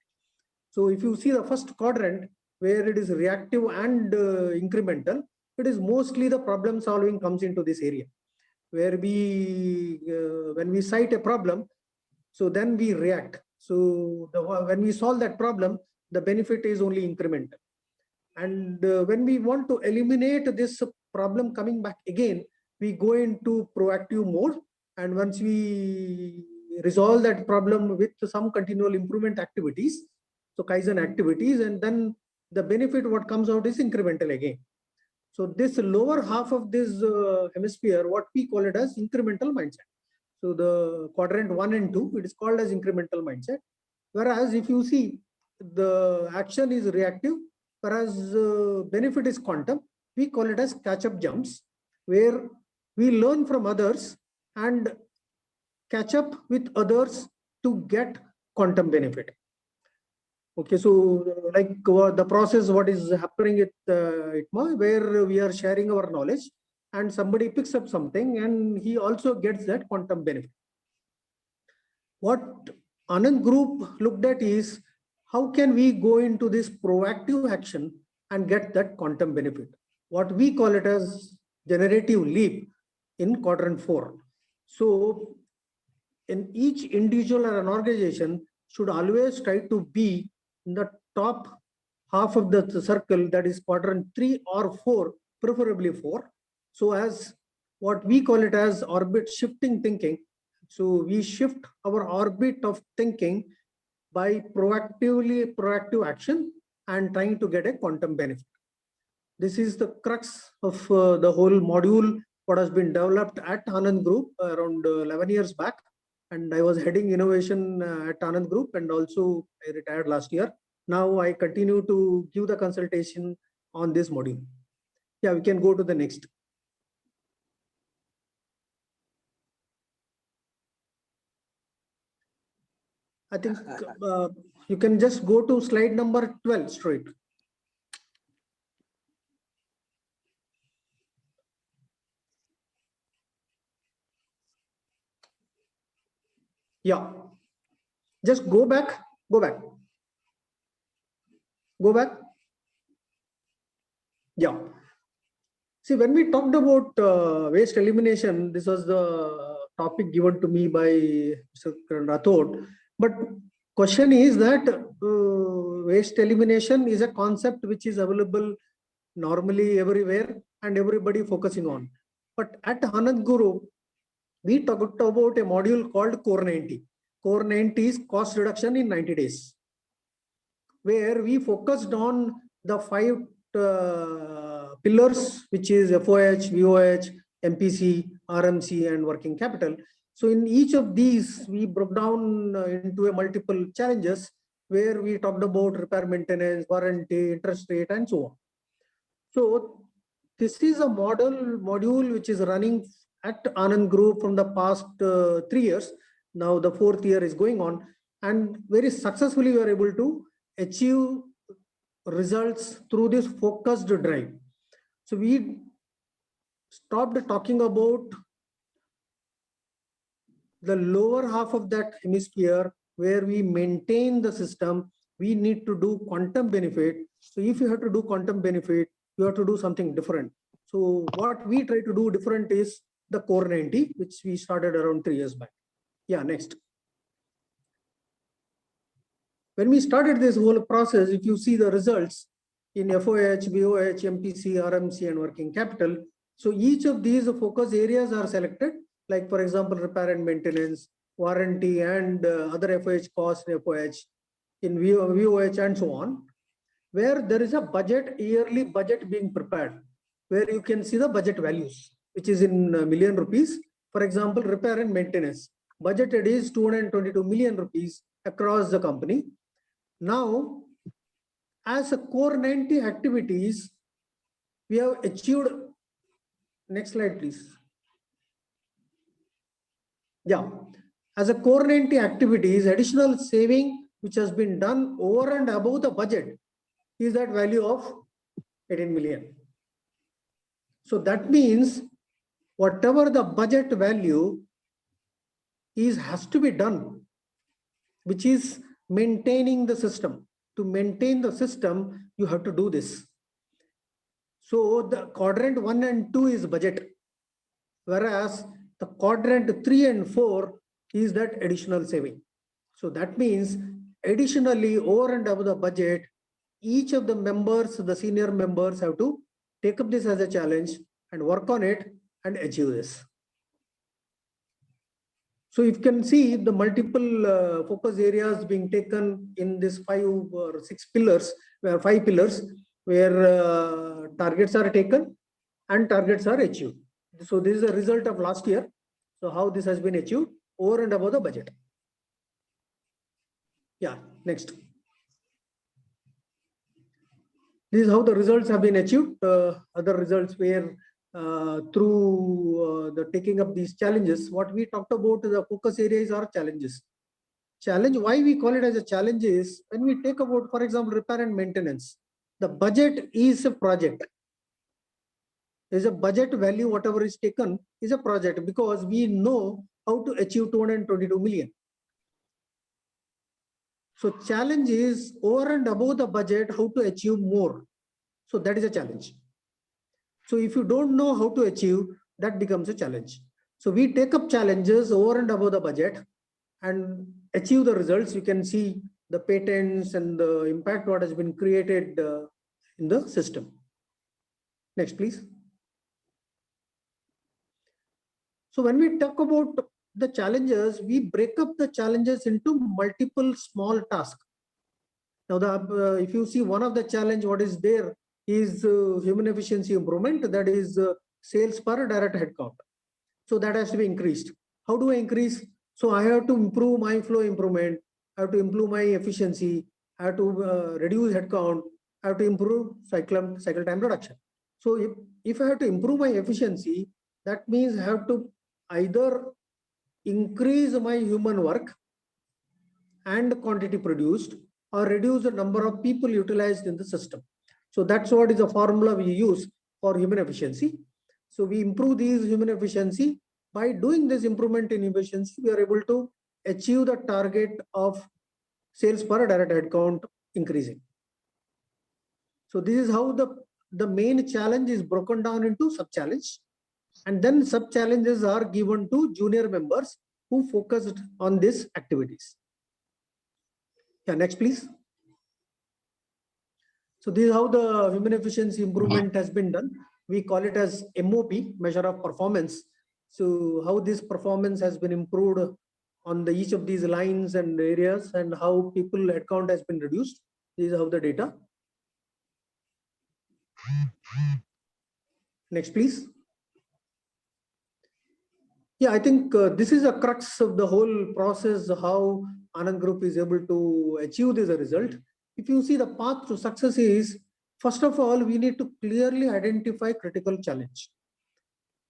So if you see the first quadrant, where it is reactive and incremental, it is mostly the problem solving comes into this area, where we when we cite a problem, so then we react. So when we solve that problem, the benefit is only incremental. And when we want to eliminate this problem coming back again, we go into proactive mode. And once we resolve that problem with some continual improvement activities, so Kaizen activities, and then the benefit what comes out is incremental again. So this lower half of this hemisphere, what we call it as incremental mindset. So the quadrant 1 and 2, it is called as incremental mindset. Whereas if you see the action is reactive, whereas benefit is quantum, we call it as catch-up jumps, where we learn from others and catch up with others to get quantum benefit. Okay, so like the process, what is happening at ITMA, where we are sharing our knowledge and somebody picks up something and he also gets that quantum benefit. What Anand Group looked at is how can we go into this proactive action and get that quantum benefit? What we call it as generative leap in quadrant 4. So in each individual or an organization should always try to be in the top half of the circle, that is quadrant 3 or 4, preferably 4. So as what we call it as orbit shifting thinking. So we shift our orbit of thinking by proactive action and trying to get a quantum benefit. This is the crux of the whole module, what has been developed at Anand Group around 11 years back. And I was heading innovation at Anand Group, and also I retired last year. Now I continue to give the consultation on this module. Yeah, we can go to the next. I think you can just go to slide number 12 straight. Yeah, just go back. Yeah. See, when we talked about waste elimination, this was the topic given to me by Mr. Rathod. But question is that waste elimination is a concept which is available normally everywhere and everybody focusing on. But at Anand Group, we talked about a module called Core 90. Core 90 is cost reduction in 90 days, where we focused on the 5 pillars, which is FOH, VOH, MPC, RMC, and working capital. So in each of these, we broke down into a multiple challenges where we talked about repair, maintenance, warranty, interest rate, and so on. So this is a module which is running at Anand Group from the past 3 years. Now the 4th year is going on, and very successfully we are able to achieve results through this focused drive. So we stopped talking about the lower half of that hemisphere where we maintain the system. We need to do quantum benefit. So if you have to do quantum benefit, you have to do something different. So what we try to do different is the Core 90, which we started around 3 years back. Yeah, next. When we started this whole process, if you see the results in FOH, VOH, MPC, RMC, and working capital, so each of these focus areas are selected, like for example, repair and maintenance, warranty, and other FOH costs in FOH, in VOH, and so on, where there is a budget, yearly budget being prepared, where you can see the budget values, which is in million rupees. For example, repair and maintenance, budgeted is 222 million rupees across the company. Now, as a Core 90 activities, we have achieved, next slide please. Yeah, as a Core 90 activities, additional saving which has been done over and above the budget is that value of 18 million. So that means whatever the budget value is has to be done, which is maintaining the system. To maintain the system, you have to do this. So the quadrant 1 and 2 is budget, whereas the quadrant 3 and 4 is that additional saving. So that means additionally over and above the budget, each of the members, the senior members, have to take up this as a challenge and work on it and achieve this. So you can see the multiple focus areas being taken in this 5 or 6 pillars, where 5 pillars, where targets are taken and targets are achieved. So this is a result of last year. So how this has been achieved over and above the budget. Yeah, next. This is how the results have been achieved. Other results were through the taking up these challenges. What we talked about, the focus areas are challenges. Challenge, why we call it as a challenge is when we take about, for example, repair and maintenance. The budget is a project. There's a budget value, whatever is taken is a project, because we know how to achieve 222 million. So challenge is over and above the budget, how to achieve more. So that is a challenge. So if you don't know how to achieve, that becomes a challenge. So we take up challenges over and above the budget and achieve the results. You can see the patents and the impact what has been created in the system. Next, please. So when we talk about the challenges, we break up the challenges into multiple small tasks. Now, if you see one of the challenge, what is there is human efficiency improvement, that is sales per direct headcount. So that has to be increased. How do I increase? So I have to improve my flow improvement. I have to improve my efficiency. I have to reduce headcount. I have to improve cycle time reduction. So if I have to improve my efficiency, that means I have to either increase my human work and quantity produced, or reduce the number of people utilized in the system. So that's what is the formula we use for human efficiency. So we improve these human efficiency. By doing this improvement in efficiency, we are able to achieve the target of sales per direct headcount increasing. So this is how the main challenge is broken down into sub-challenge. And then sub-challenges are given to junior members who focused on these activities. Yeah, next, please. So this is how the human efficiency improvement has been done. We call it as MOP, measure of performance. So how this performance has been improved on each of these lines and areas, and how people headcount has been reduced. This is how the data. Next, please. Yeah, I think this is a crux of the whole process, how Anand Group is able to achieve this result. If you see the path to success is, first of all, we need to clearly identify critical challenge.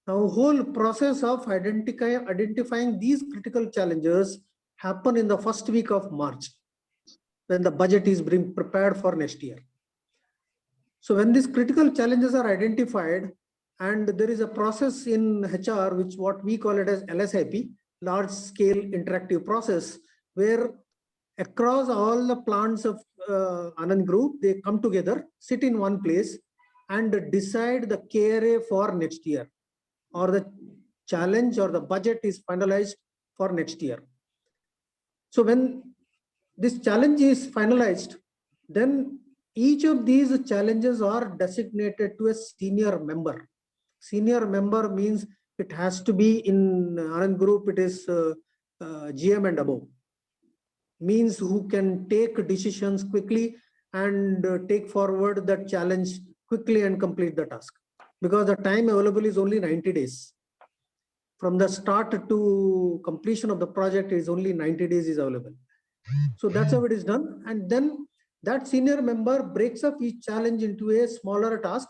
Now, whole process of identifying these critical challenges happen in the first week of March, when the budget is being prepared for next year. So when these critical challenges are identified, and there is a process in HR, which what we call it as LSIP, large scale interactive process, where across all the plants of Anand Group, they come together, sit in one place and decide the KRA for next year, or the challenge or the budget is finalized for next year. So when this challenge is finalized, then each of these challenges are designated to a senior member. Senior member means it has to be in Anand Group, it is GM and above. Means who can take decisions quickly and take forward that challenge quickly and complete the task. Because the time available is only 90 days. From the start to completion of the project is only 90 days is available. So that's how it is done. And then that senior member breaks up each challenge into a smaller task,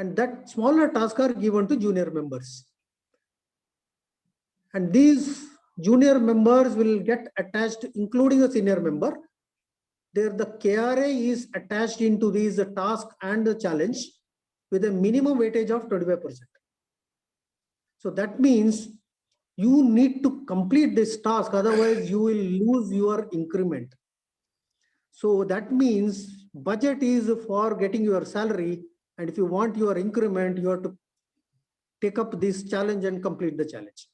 and that smaller tasks are given to junior members. And these junior members will get attached, including a senior member. There the KRA is attached into these task and the challenge with a minimum weightage of 25%. So that means you need to complete this task, otherwise you will lose your increment. So that means budget is for getting your salary, and if you want your increment, you have to take up this challenge and complete the challenge.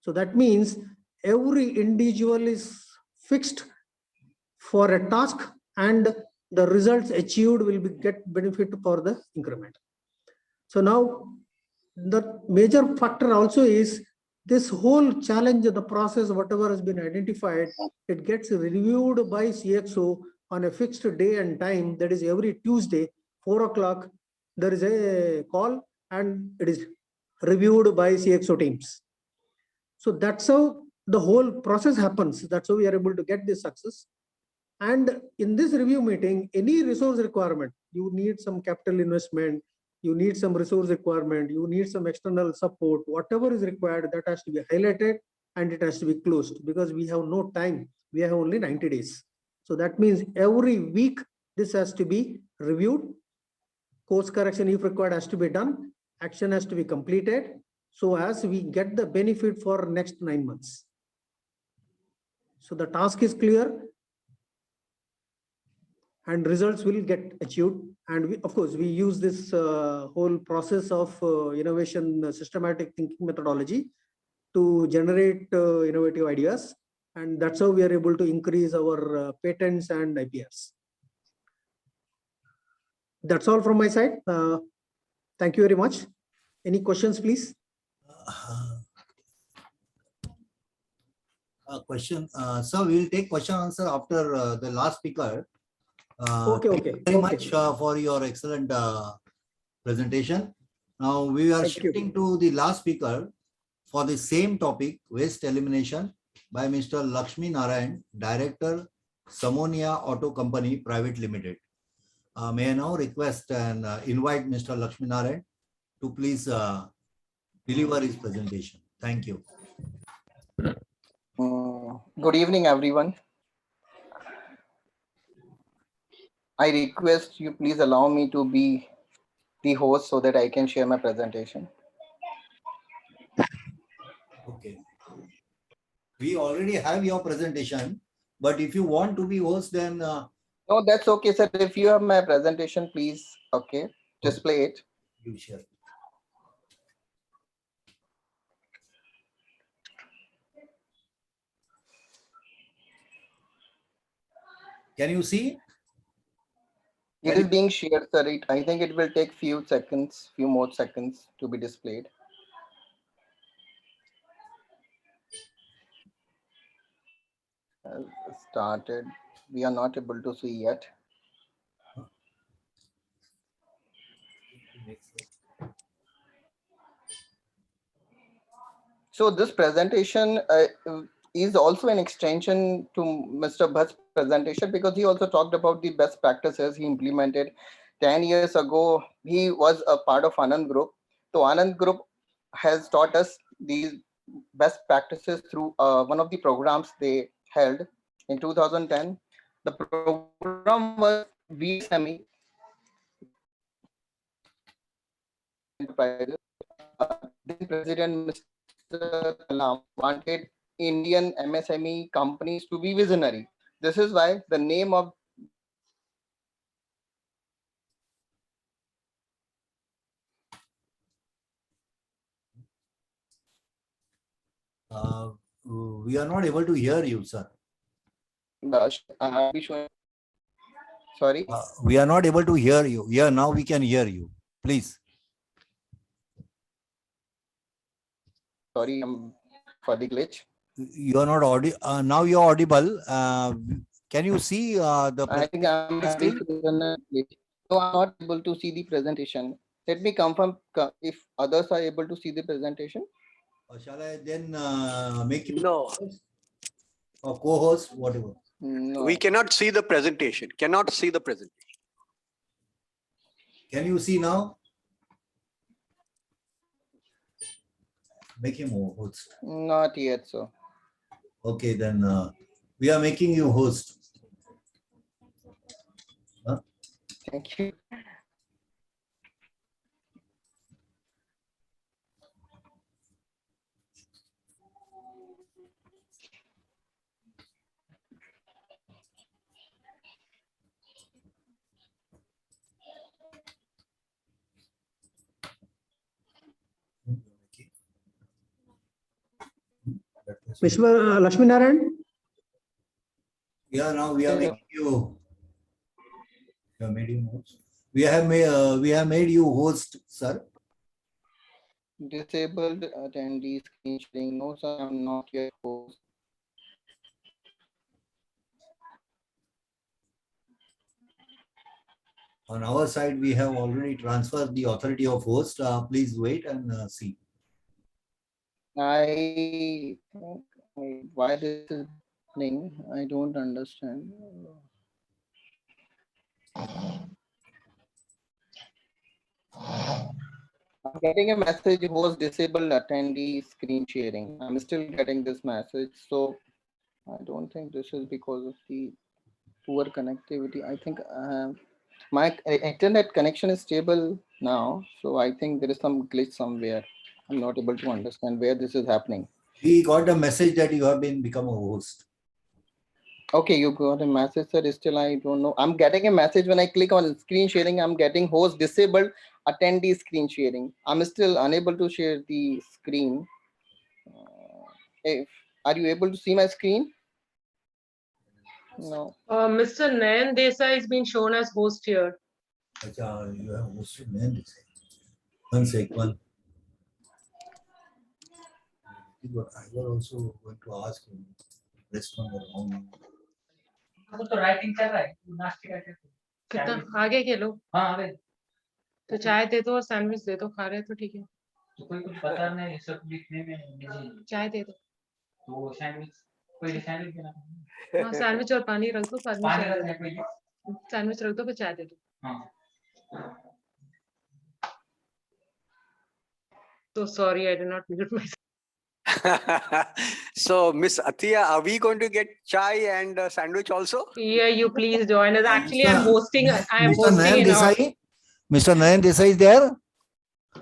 So that means every individual is fixed for a task, and the results achieved will get benefit for the increment. So now the major factor also is this whole challenge, the process, whatever has been identified, it gets reviewed by CXO on a fixed day and time. That is every Tuesday, 4 o'clock, there is a call and it is reviewed by CXO teams. So that's how the whole process happens. That's how we are able to get this success. And in this review meeting, any resource requirement, you need some capital investment, you need some resource requirement, you need some external support, whatever is required, that has to be highlighted and it has to be closed, because we have no time. We have only 90 days. So that means every week this has to be reviewed. Course correction, if required, has to be done. Action has to be completed, so as we get the benefit for next 9 months. So the task is clear and results will get achieved. And we, of course, we use this whole process of innovation systematic thinking methodology to generate innovative ideas. And that's how we are able to increase our patents and IPRs. That's all from my side. Thank you very much. Any questions, please? Question. Sir, we will take question answer after the last speaker. Okay. Thank you very much for your excellent presentation. Now we are Thank you. shifting to the last speaker for the same topic, waste elimination, by Mr. Lakshmi Narayan, Director, Samonia Auto Company Private Limited. May I now request and invite Mr. Lakshmi Narayan to please deliver his presentation. Thank you. Good evening, everyone. I request you please allow me to be the host so that I can share my presentation. Okay. We already have your presentation, but if you want to be host, then No, that's okay, sir. If you have my presentation, please, okay, display it. you share. Can you see? It is being shared, sir. I think it will take few more seconds to be displayed. Started. We are not able to see yet. So this presentation is also an extension to Mr. Bhatt's presentation, because he also talked about the best practices he implemented 10 years ago. He was a part of Anand Group. So Anand Group has taught us these best practices through one of the programs they held in 2010. The program was VSME. Then President Mr. Kalam wanted Indian MSME companies to be visionary. This is why the name of We are not able to hear you, sir. sorry. We are not able to hear you. Yeah, now we can hear you. Please. Sorry for the glitch. You are not audible. Now you are audible. Can you see the I think I'm presentation? No, I'm not able to see the presentation. Let me confirm if others are able to see the presentation. Or shall I then make you No, or co-host, whatever? No. we cannot see the presentation. Cannot see the presentation. Can you see now? Make him host. Not yet, so. Okay, then we are making you host. Thank you. Mr. Lakshmi Narayan? Yeah, now we are making you. We have made you host. We have made you host, sir. Disabled attendee screen sharing. No, sir, I'm not yet host. On our side, we have already transferred the authority of host. Please wait and see. I think why this is happening, I don't understand. I'm getting a message was disabled attendee screen sharing. I'm still getting this message. So I don't think this is because of the poor connectivity. I think my internet connection is stable now. So I think there is some glitch somewhere. I'm not able to understand where this is happening. We got a message that you have been become a host. Okay, you got a message, sir. Still, I don't know. I'm getting a message when I click on screen sharing. I'm getting host disabled attendee screen sharing. I'm still unable to share the screen. If are you able to see my screen? No. Mr. Nayan Desai is being shown as host here. Acha, you have hosted name. One sec, one. I was also going to ask you. Respond the wrong. तो writing चल रहा है नाश्ते का कितना आगे के लो हाँ अबे तो चाय दे दो और सैंडविच दे दो, खा रहे तो ठीक है, तो कोई कुछ बता नहीं सब लिखने में बिजी चाय दे दो। तो सैंडविच कोई सैंडविच देना हाँ सैंडविच और पानी रख दो, बाद में पानी चाय रख दे ले कोई दो। सैंडविच रख दो फिर चाय दे दो। हाँ तो sorry I did not mute my. So, Miss Athiya, are we going to get chai and sandwich also? Yeah, you please join us. Actually, I'm Mr. hosting. I'm Mr. hosting Nayan in our. Desai? Mr. Nayan Desai is there?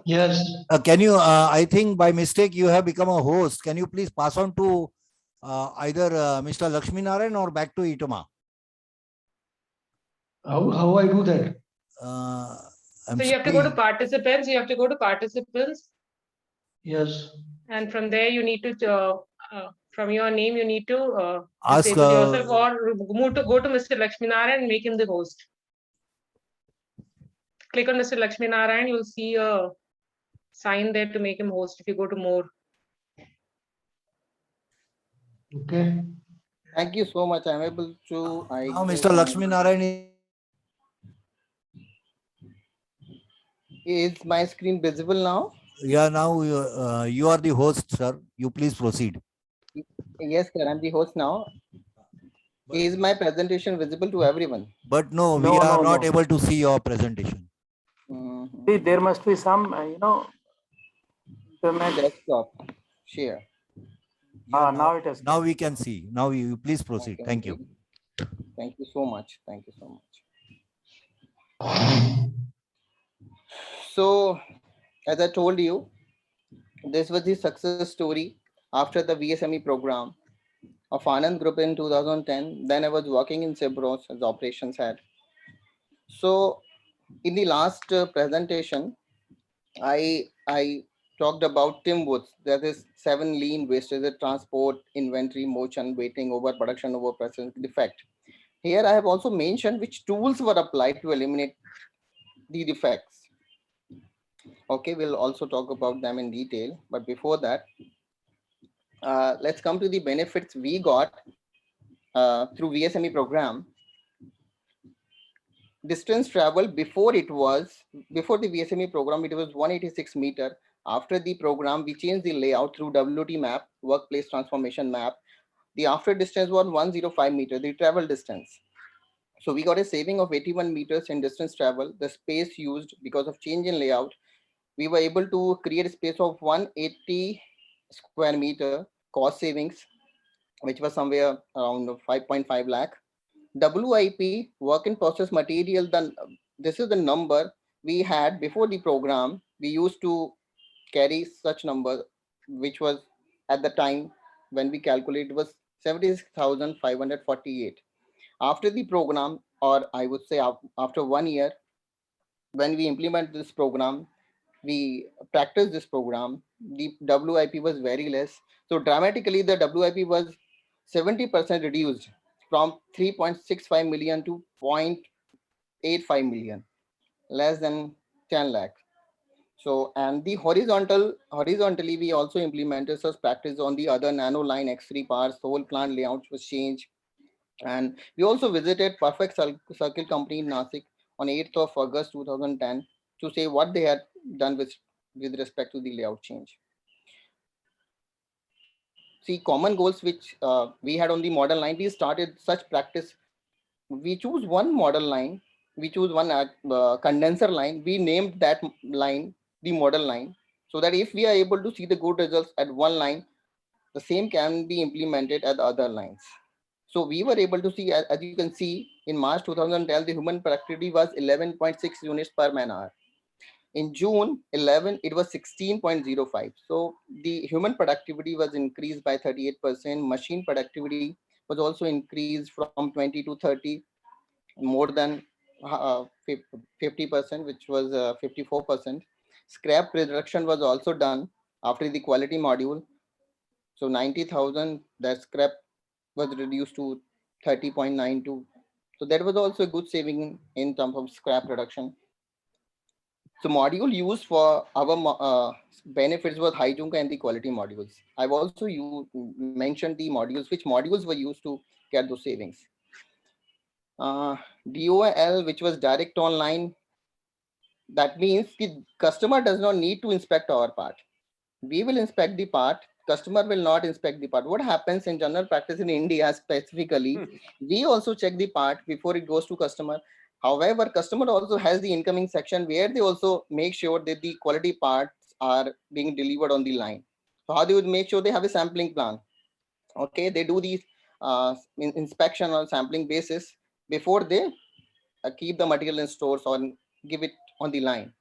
Yes Can you, I think by mistake you have become a host. Can you please pass on to either Mr. Lakshmi Narayan or back to Itama? how I do that I'm So you have to go to sorry. participants. You have to go to participants, yes and from there you need to. From your name, you need to Ask, disable yourself or move to go to Mr. Lakshmi Narayan and make him the host. Click on Mr. Lakshmi Narayan. You'll see a sign there to make him host. If you go to more. okay Thank you so much. I'm able to. Now Mr. Lakshmi Narayan Is my screen visible now? yeah, now you are the host, sir. You please proceed. Yes, sir. I'm the host now. Is my presentation visible to everyone? But no, we No, are no, not no. able to see your presentation. Mhm. See, there must be some, internet. Desktop share. Yeah, Now it has. now we can see. Now you please proceed. Okay. Thank you. Thank you so much. Thank you so much. So, as I told you, this was the success story after the VSME program of Anand Group in 2010. Then I was working in Cebros as operations head. So, in the last presentation, I talked about Tim Woods. That is 7 lean wastage: transport, inventory, motion, waiting, overproduction, overprocessing, defect. Here I have also mentioned which tools were applied to eliminate the defects. Okay, we'll also talk about them in detail. But before that, let's come to the benefits we got through VSME program. Distance travel before the VSME program, it was 186 meter. After the program, we changed the layout through WT map, workplace transformation map. The after distance was 105 meter, the travel distance. So we got a saving of 81 meters in distance travel. The space used because of change in layout, we were able to create a space of 180 square meter. Cost savings, which was somewhere around 5.5 lakh. WIP, work in process material, this is the number we had before the program. We used to carry such number, which was at the time when we calculate was 76,548. After the program, or I would say after 1 year, when we implement this program, we practice this program, the WIP was very less. So dramatically, the WIP was 70% reduced from 3.65 million to 0.85 million, less than 10 lakh. So, and the horizontally, we also implemented such practice on the other nano line X3 parts. The whole plant layout was changed. And we also visited Perfect Circle Company in Nasik on 8th of August 2010 to say what they had done with respect to the layout change. see common goals which we had on the model line. We started such practice. We choose one model line, we choose one condenser line, we named that line the model line, so that if we are able to see the good results at one line, the same can be implemented at the other lines. So we were able to see, as you can see, in March 2010, the human productivity was 11.6 units per man hour. In June 11, it was 16.05. So the human productivity was increased by 38%. Machine productivity was also increased from 20 to 30, more than 50%, which was 54%. Scrap reduction was also done after the quality module. So 90,000, that scrap was reduced to 30.92. So that was also a good saving in terms of scrap reduction. So module used for our benefits was Hyjunka and the quality modules. I've also mentioned the modules, which modules were used to get those savings. DOL, which was direct online. That means the customer does not need to inspect our part. We will inspect the part. Customer will not inspect the part. What happens in general practice in India specifically, we also check the part before it goes to customer. However, customer also has the incoming section where they also make sure that the quality parts are being delivered on the line. So how they would make sure they have a sampling plan. Okay, they do these inspection on sampling basis before they keep the material in stores or give it on the line.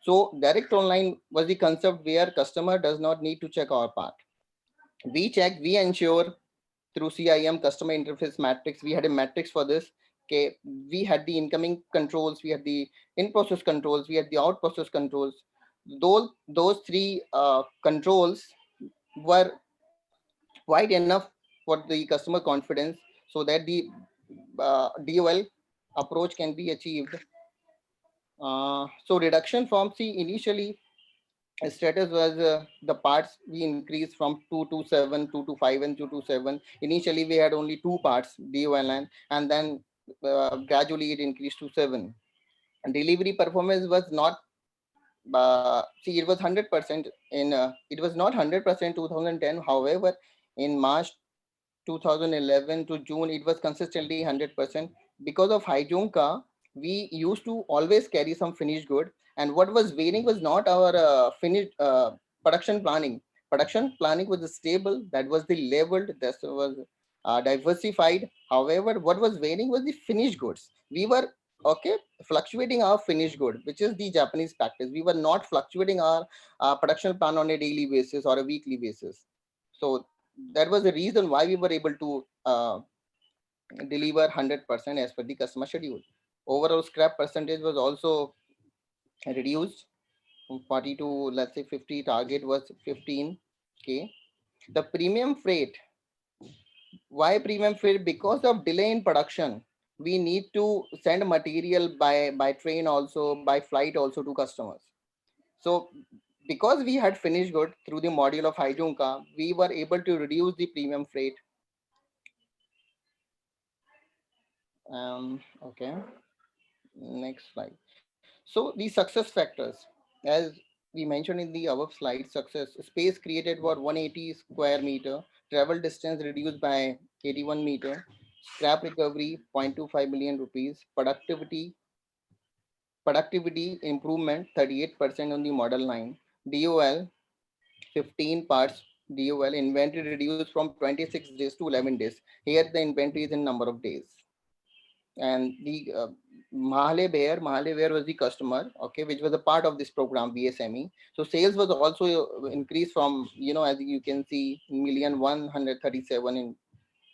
So direct online was the concept where customer does not need to check our part. We check, we ensure through CIM, customer interface matrix. We had a matrix for this. Okay, we had the incoming controls, we had the in-process controls, we had the out-process controls. Those three controls were quite enough for the customer confidence, so that the DOL approach can be achieved. So reduction from initially status was the parts we increased from 227, 225 and 227. Initially we had only 2 parts, DOL, and then gradually it increased to 7. And delivery performance was not it was 100% in it was not 100% 2010. However, in March 2011 to June, it was consistently 100%. Because of Hyjunka, we used to always carry some finished good, and what was varying was not our finished production planning. Production planning was stable, that was the leveled, that was diversified. However, what was varying was the finished goods. We were fluctuating our finished good, which is the Japanese practice. We were not fluctuating our production plan on a daily basis or a weekly basis. So that was the reason why we were able to deliver 100% as per the customer schedule. Overall scrap percentage was also reduced from 40 to, let's say, 50. Target was 15K. The premium freight. Why premium freight? Because of delay in production, we need to send material by train also, by flight also to customers. So because we had finished good through the module of Hyjunka, we were able to reduce the premium freight. Okay, next slide. So the success factors, as we mentioned in the above slide, success: space created for 180 square meter, travel distance reduced by 81 meter, scrap recovery 0.25 million rupees, productivity improvement 38% on the model line, DOL 15 parts, DOL inventory reduced from 26 days to 11 days. Here the inventory is in number of days. And the Mahale Bear was the customer, okay, which was a part of this program, VSME. So sales was also increased from, as you can see, 1,137 in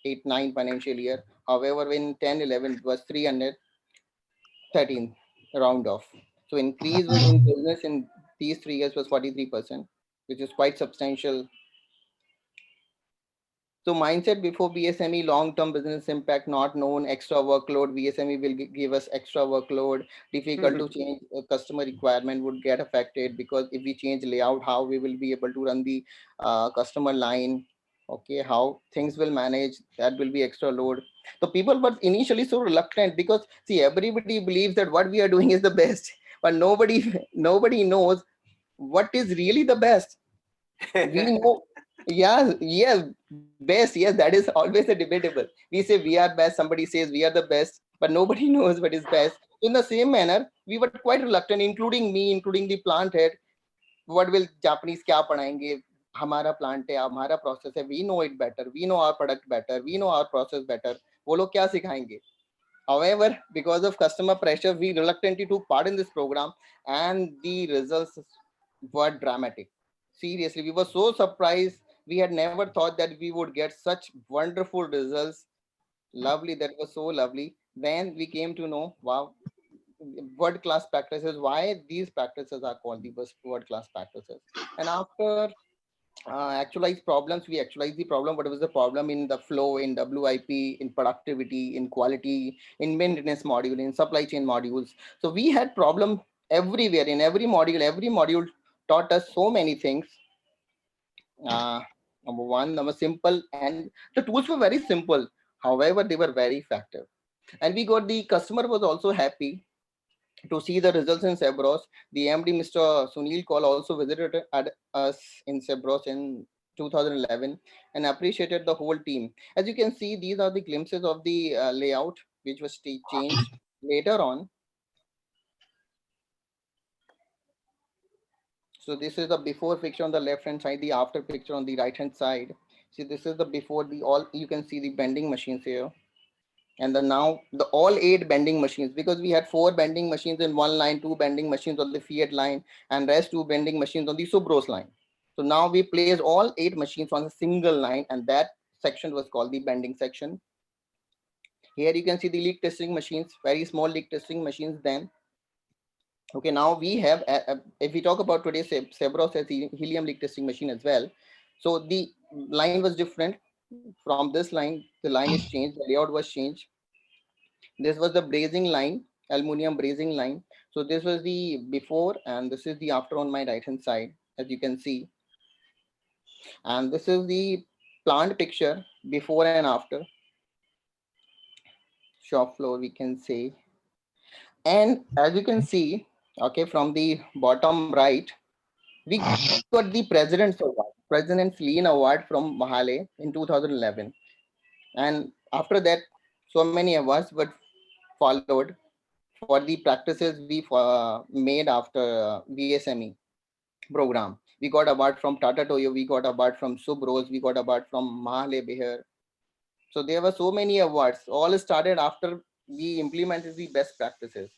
8-9 financial year. However, in 10-11 it was 313 round off. So increase in business in these 3 years was 43%, which is quite substantial. So mindset before VSME, long-term business impact not known, extra workload. VSME will give us extra workload. Difficult to change customer requirement would get affected, because if we change layout, how we will be able to run the customer line. Okay, how things will manage, that will be extra load. So people were initially so reluctant, because see, everybody believes that what we are doing is the best, but nobody knows what is really the best. We know, yes, Best, yes, that is always a debatable. We say we are best, somebody says we are the best, but nobody knows what is best. In the same manner, we were quite reluctant, including me, including the plant head. What will Japanese क्या पढ़ाएंगे? हमारा plant है, हमारा process है. We know it better. We know our product better. We know our process better. वो लोग क्या सिखाएंगे? However, because of customer pressure, we reluctantly took part in this program, and the results were dramatic. Seriously, we were so surprised. We had never thought that we would get such wonderful results. Lovely, that was so lovely. Then we came to know, wow, world-class practices, why these practices are called the world-class practices. And after actualize problems, we actualize the problem. What was the problem in the flow, in WIP, in productivity, in quality, in maintenance module, in supply chain modules. So we had problem everywhere, in every module. Every module taught us so many things. Number one, number simple, and the tools were very simple. However, they were very effective. And we got the customer was also happy to see the results in Sebros. The MD, Mr. Sunil Kaul, also visited us in Sebros in 2011 and appreciated the whole team. As you can see, these are the glimpses of the layout, which was changed later on. So this is the before picture on the left hand side, the after picture on the right hand side. See, this is the before, the all, you can see the bending machines here. And then now the all 8 bending machines, because we had 4 bending machines in one line, 2 bending machines on the Fiat line, and rest 2 bending machines on the Subros line. So now we place all 8 machines on a single line, and that section was called the bending section. Here you can see the leak testing machines, very small leak testing machines then. Okay, now we have, if we talk about today's Sebros has the helium leak testing machine as well. So the line was different. From this line, the line is changed, the layout was changed. This was the brazing line, aluminum brazing line. So this was the before, and this is the after on my right hand side, as you can see. And this is the plant picture before and after. Shop floor, we can say. And as you can see, okay, from the bottom right, we got the President's Award, President's Lean Award from Mahle in 2011. And after that, so many awards were followed for the practices we made after VSME program. We got award from Tata Toyo, we got award from Subros, we got award from Mahle Beher. So there were so many awards. All started after we implemented the best practices.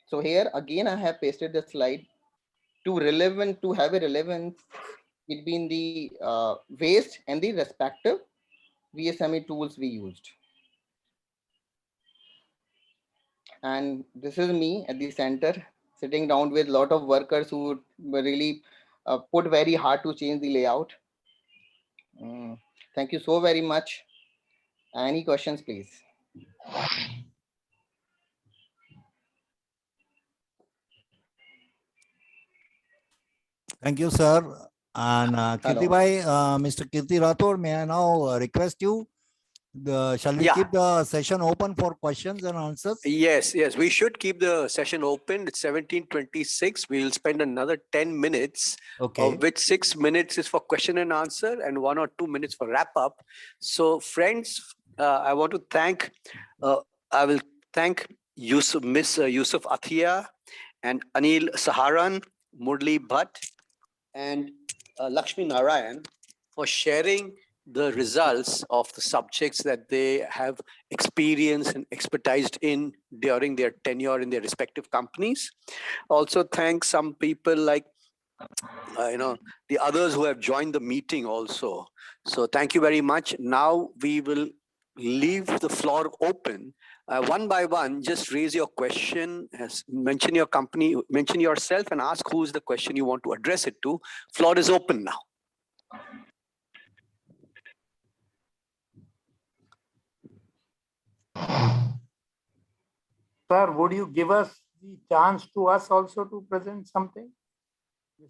So here again, I have pasted the slide to have a relevance between the waste and the respective VSME tools we used. And this is me at the center, sitting down with a lot of workers who were really put very hard to change the layout. Thank you so very much. Any questions, please? Thank you, sir. And Kirti bhai, Mr. Kirti Rathore, may I now request you, shall we keep the session open for questions and answers? Yes, we should keep the session open. It's 17:26. We'll spend another 10 minutes, Okay. of which 6 minutes is for question and answer and 1 or 2 minutes for wrap up. So friends, I want to thank, I will thank Yusuf, Miss Yusuf Athia and Anil Saharan, Murli Bhatt, and Lakshmi Narayan for sharing the results of the subjects that they have experienced and expertised in during their tenure in their respective companies. Also thank some people like the others who have joined the meeting also. So thank you very much. Now we will leave the floor open. One by one, just raise your question, mention your company, mention yourself, and ask who is the question you want to address it to. Floor is open now. Sir, would you give us the chance to us also to present something?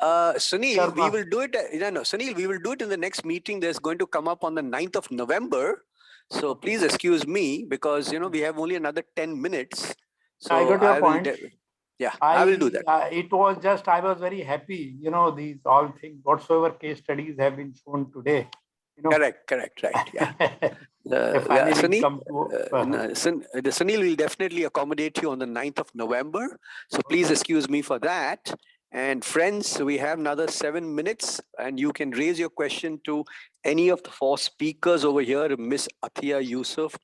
Sunil, we will do it. Sunil, we will do it in the next meeting. There's going to come up on the 9th of November. So please excuse me because, we have only another 10 minutes. So I got your point. Yeah, I will do that. It was just, I was very happy, these all things, whatsoever case studies have been shown today. Correct, right. Yeah. Finally come to, Sunil will definitely accommodate you on the 9th of November. So please excuse me for that. And friends, we have another 7 minutes and you can raise your question to any of the 4 speakers over here, Miss Atiya Yusuf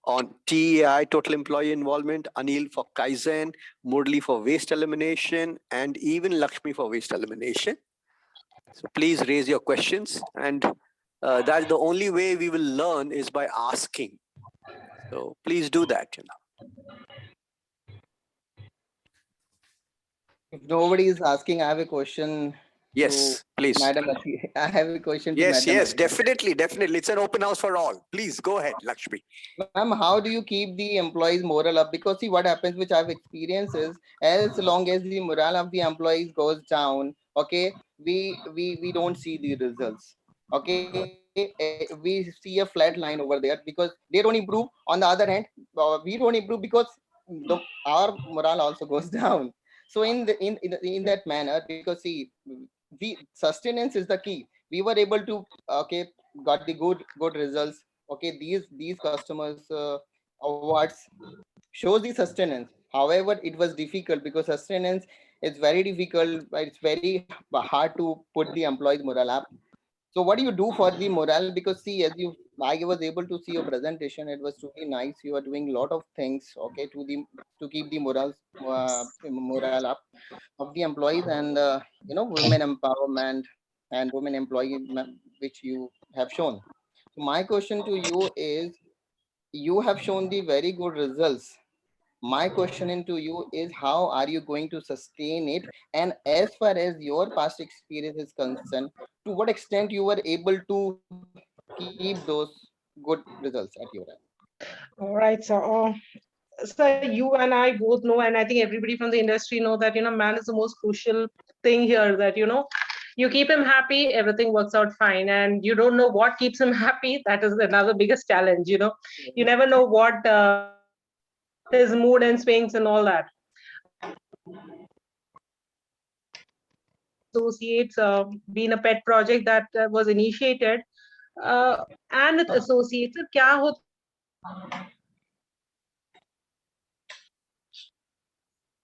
on TEI, Total Employee Involvement, Anil for Kaizen, Murli for Waste Elimination, and even Lakshmi for Waste Elimination. So please raise your questions, and that's the only way we will learn is by asking. So please do that. If nobody is asking, I have a question. Yes, please. Madam, I have a question to Yes, Madam. yes, definitely. It's an open house for all. Please go ahead, Lakshmi. Ma'am, how do you keep the employees' morale up? Because see, what happens, which I've experienced is, as long as the morale of the employees goes down, okay, we don't see the results. Okay, we see a flat line over there because they don't improve. On the other hand, we don't improve because our morale also goes down. So in that manner, because see, the sustenance is the key. We were able to got the good results. Okay, these customers awards shows the sustenance. However, it was difficult because sustenance is very difficult. It's very hard to put the employees morale up. So what do you do for the morale? Because see, I was able to see your presentation. It was really nice. You are doing a lot of things, okay, to keep the morale up of the employees, and women empowerment and women employee, which you have shown. So my question to you is, you have shown the very good results. My question into you is, how are you going to sustain it? And as far as your past experience is concerned, to what extent you were able to keep those good results at your end? All right, so you and I both know, and I think everybody from the industry know that, man is the most crucial thing here, that, you keep him happy, everything works out fine. And you don't know what keeps him happy. That is another biggest challenge, You never know what his mood and swings and all that. Associates being a pet project that was initiated, and with associates, kya hota,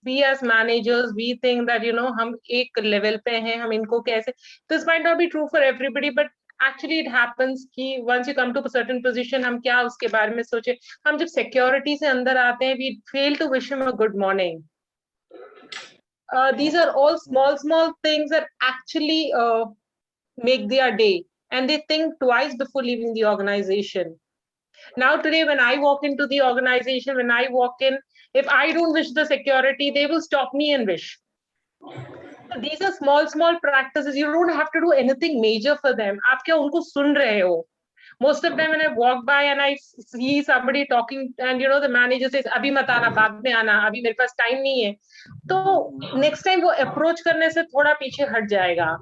we as managers, we think that, hum ek level pe hain, hum inko kaise. This might not be true for everybody, but actually it happens ki once you come to a certain position, hum kya uske bare mein soche. Hum jab security se andar aate hain, we fail to wish him a good morning. These are all small things that actually make their day, and they think twice before leaving the organization. Now today, when I walk into the organization, when I walk in, if I don't wish the security, they will stop me and wish. So these are small practices. You don't have to do anything major for them. आप क्या उनको सुन रहे हो? Most of the time when I walk by and I see somebody talking, and the manager says, "Abhi mat aana, baad mein aana, abhi mere paas time nahi hai." तो next time वो approach करने से थोड़ा पीछे हट जाएगा.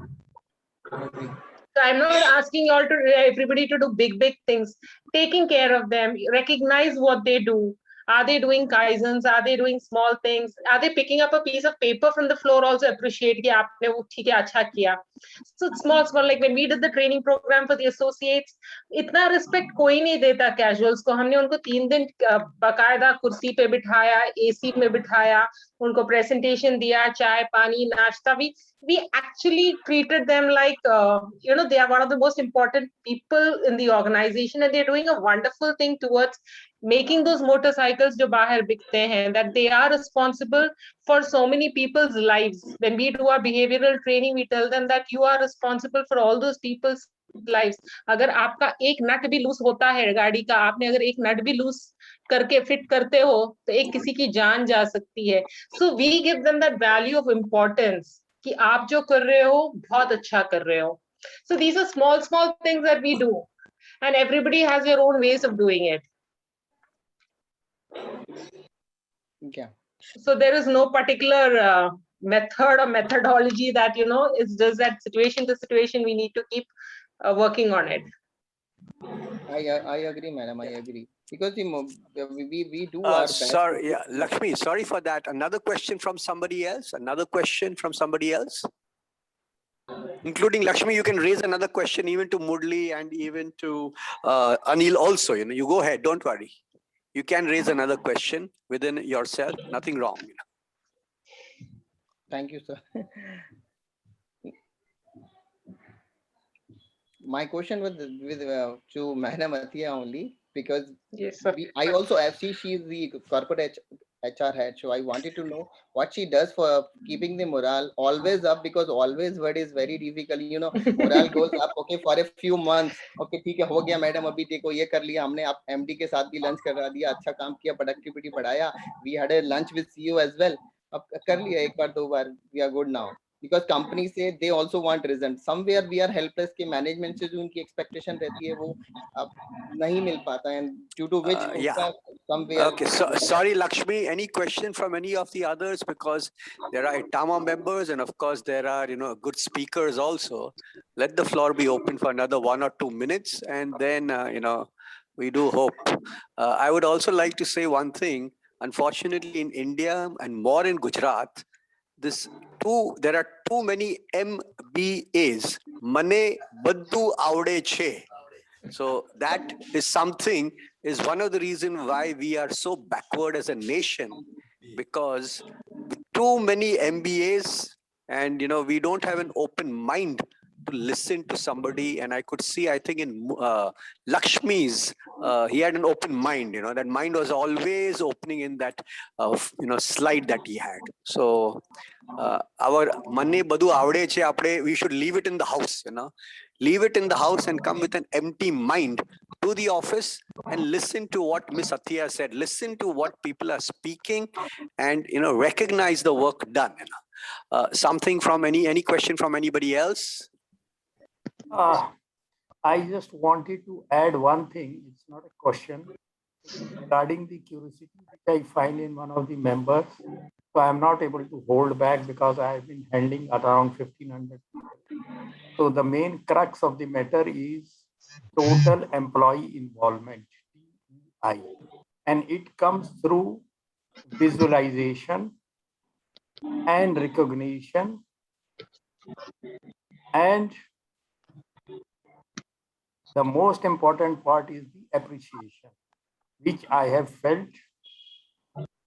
So I'm not asking all to everybody to do big things. Taking care of them, recognize what they do. Are they doing kaizens? Are they doing small things? Are they picking up a piece of paper from the floor? Also appreciate कि आपने वो ठीक है, अच्छा किया. So small, like when we did the training program for the associates, इतना respect कोई नहीं देता casuals को. हमने उनको 3 दिन बकायदा कुर्सी पे बिठाया, AC में बिठाया, उनको presentation दिया, चाय, पानी, नाश्ता. We actually treated them like, they are one of the most important people in the organization, and they're doing a wonderful thing towards making those motorcycles jo bahar bikte hain, that they are responsible for so many people's lives. When we do our behavioral training, we tell them that you are responsible for all those people's lives. अगर आपका एक नट भी loose होता है गाड़ी का, आपने अगर एक नट भी लूज करके फिट करते हो, तो एक किसी की जान जा सकती है. So we give them that value of importance कि आप जो कर रहे हो बहुत अच्छा कर रहे हो. So these are small things that we do, and everybody has their own ways of doing it. Yeah. So there is no particular method or methodology that, it's just that situation to situation we need to keep working on it. I agree, madam. I agree. Because we do our best. Sorry, yeah, Lakshmi, sorry for that. Another question from somebody else? Another question from somebody else? Including Lakshmi, you can raise another question even to Murli and even to Anil also. You know, you go ahead, don't worry. You can raise another question within yourself, nothing wrong. You know. Thank you, sir. My question was to Madam Atia only, because Yes, sir. I also have she is the corporate HR head, so I wanted to know what she does for keeping the morale always up, because always word is very difficult, you know. Morale goes up, okay, for a few months, okay, ठीक है, हो गया madam, अभी देखो ये कर लिया हमने, आप MD के साथ भी लंच करा दिया, अच्छा काम किया, प्रोडक्टिविटी बढ़ाया, we had a lunch with CEO as well, अब कर लिया एक बार दो बार, we are good now. Because companies say they also want results. Somewhere we are helpless कि management से जो उनकी expectation रहती है वो अब नहीं मिल पाता, and due to which Yeah. somewhere. Okay, so sorry, Lakshmi, any question from any of the others? Because there are ITAMA members and of course there are, you know, good speakers also. Let the floor be open for another 1 or 2 minutes and then, you know, we do hope. I would also like to say one thing. Unfortunately, in India and more in Gujarat, there are too many MBAs. Mane Baddu Avde Che. So that is something, is one of the reasons why we are so backward as a nation, because too many MBAs and, you know, we don't have an open mind to listen to somebody. And I could see, I think in Lakshmi's, he had an open mind, you know, that mind was always opening in that, you know, slide that he had. So our Manne Badu Avde Che Apde, we should leave it in the house, you know, leave it in the house and come with an empty mind to the office and listen to what Miss Atia said, listen to what people are speaking and, you know, recognize the work done. You know. Something from any question from anybody else? I just wanted to add one thing. It's not a question. Regarding the curiosity which I find in one of the members. So I'm not able to hold back because I've been handling around 1,500 people. So the main crux of the matter is total employee involvement, TEI. And it comes through visualization and recognition and the most important part is the appreciation, which I have felt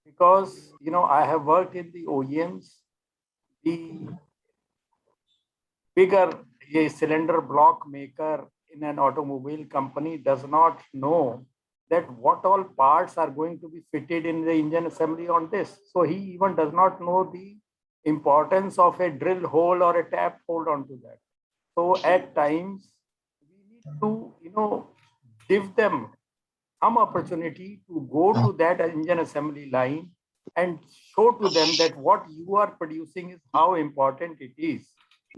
because, you know, I have worked in the OEMs, the bigger a cylinder block maker in an automobile company does not know that what all parts are going to be fitted in the engine assembly on this. So he even does not know the importance of a drill hole or a tap hole onto that. So at times we need to, you know, give them some opportunity to go to that engine assembly line and show to them that what you are producing is how important it is.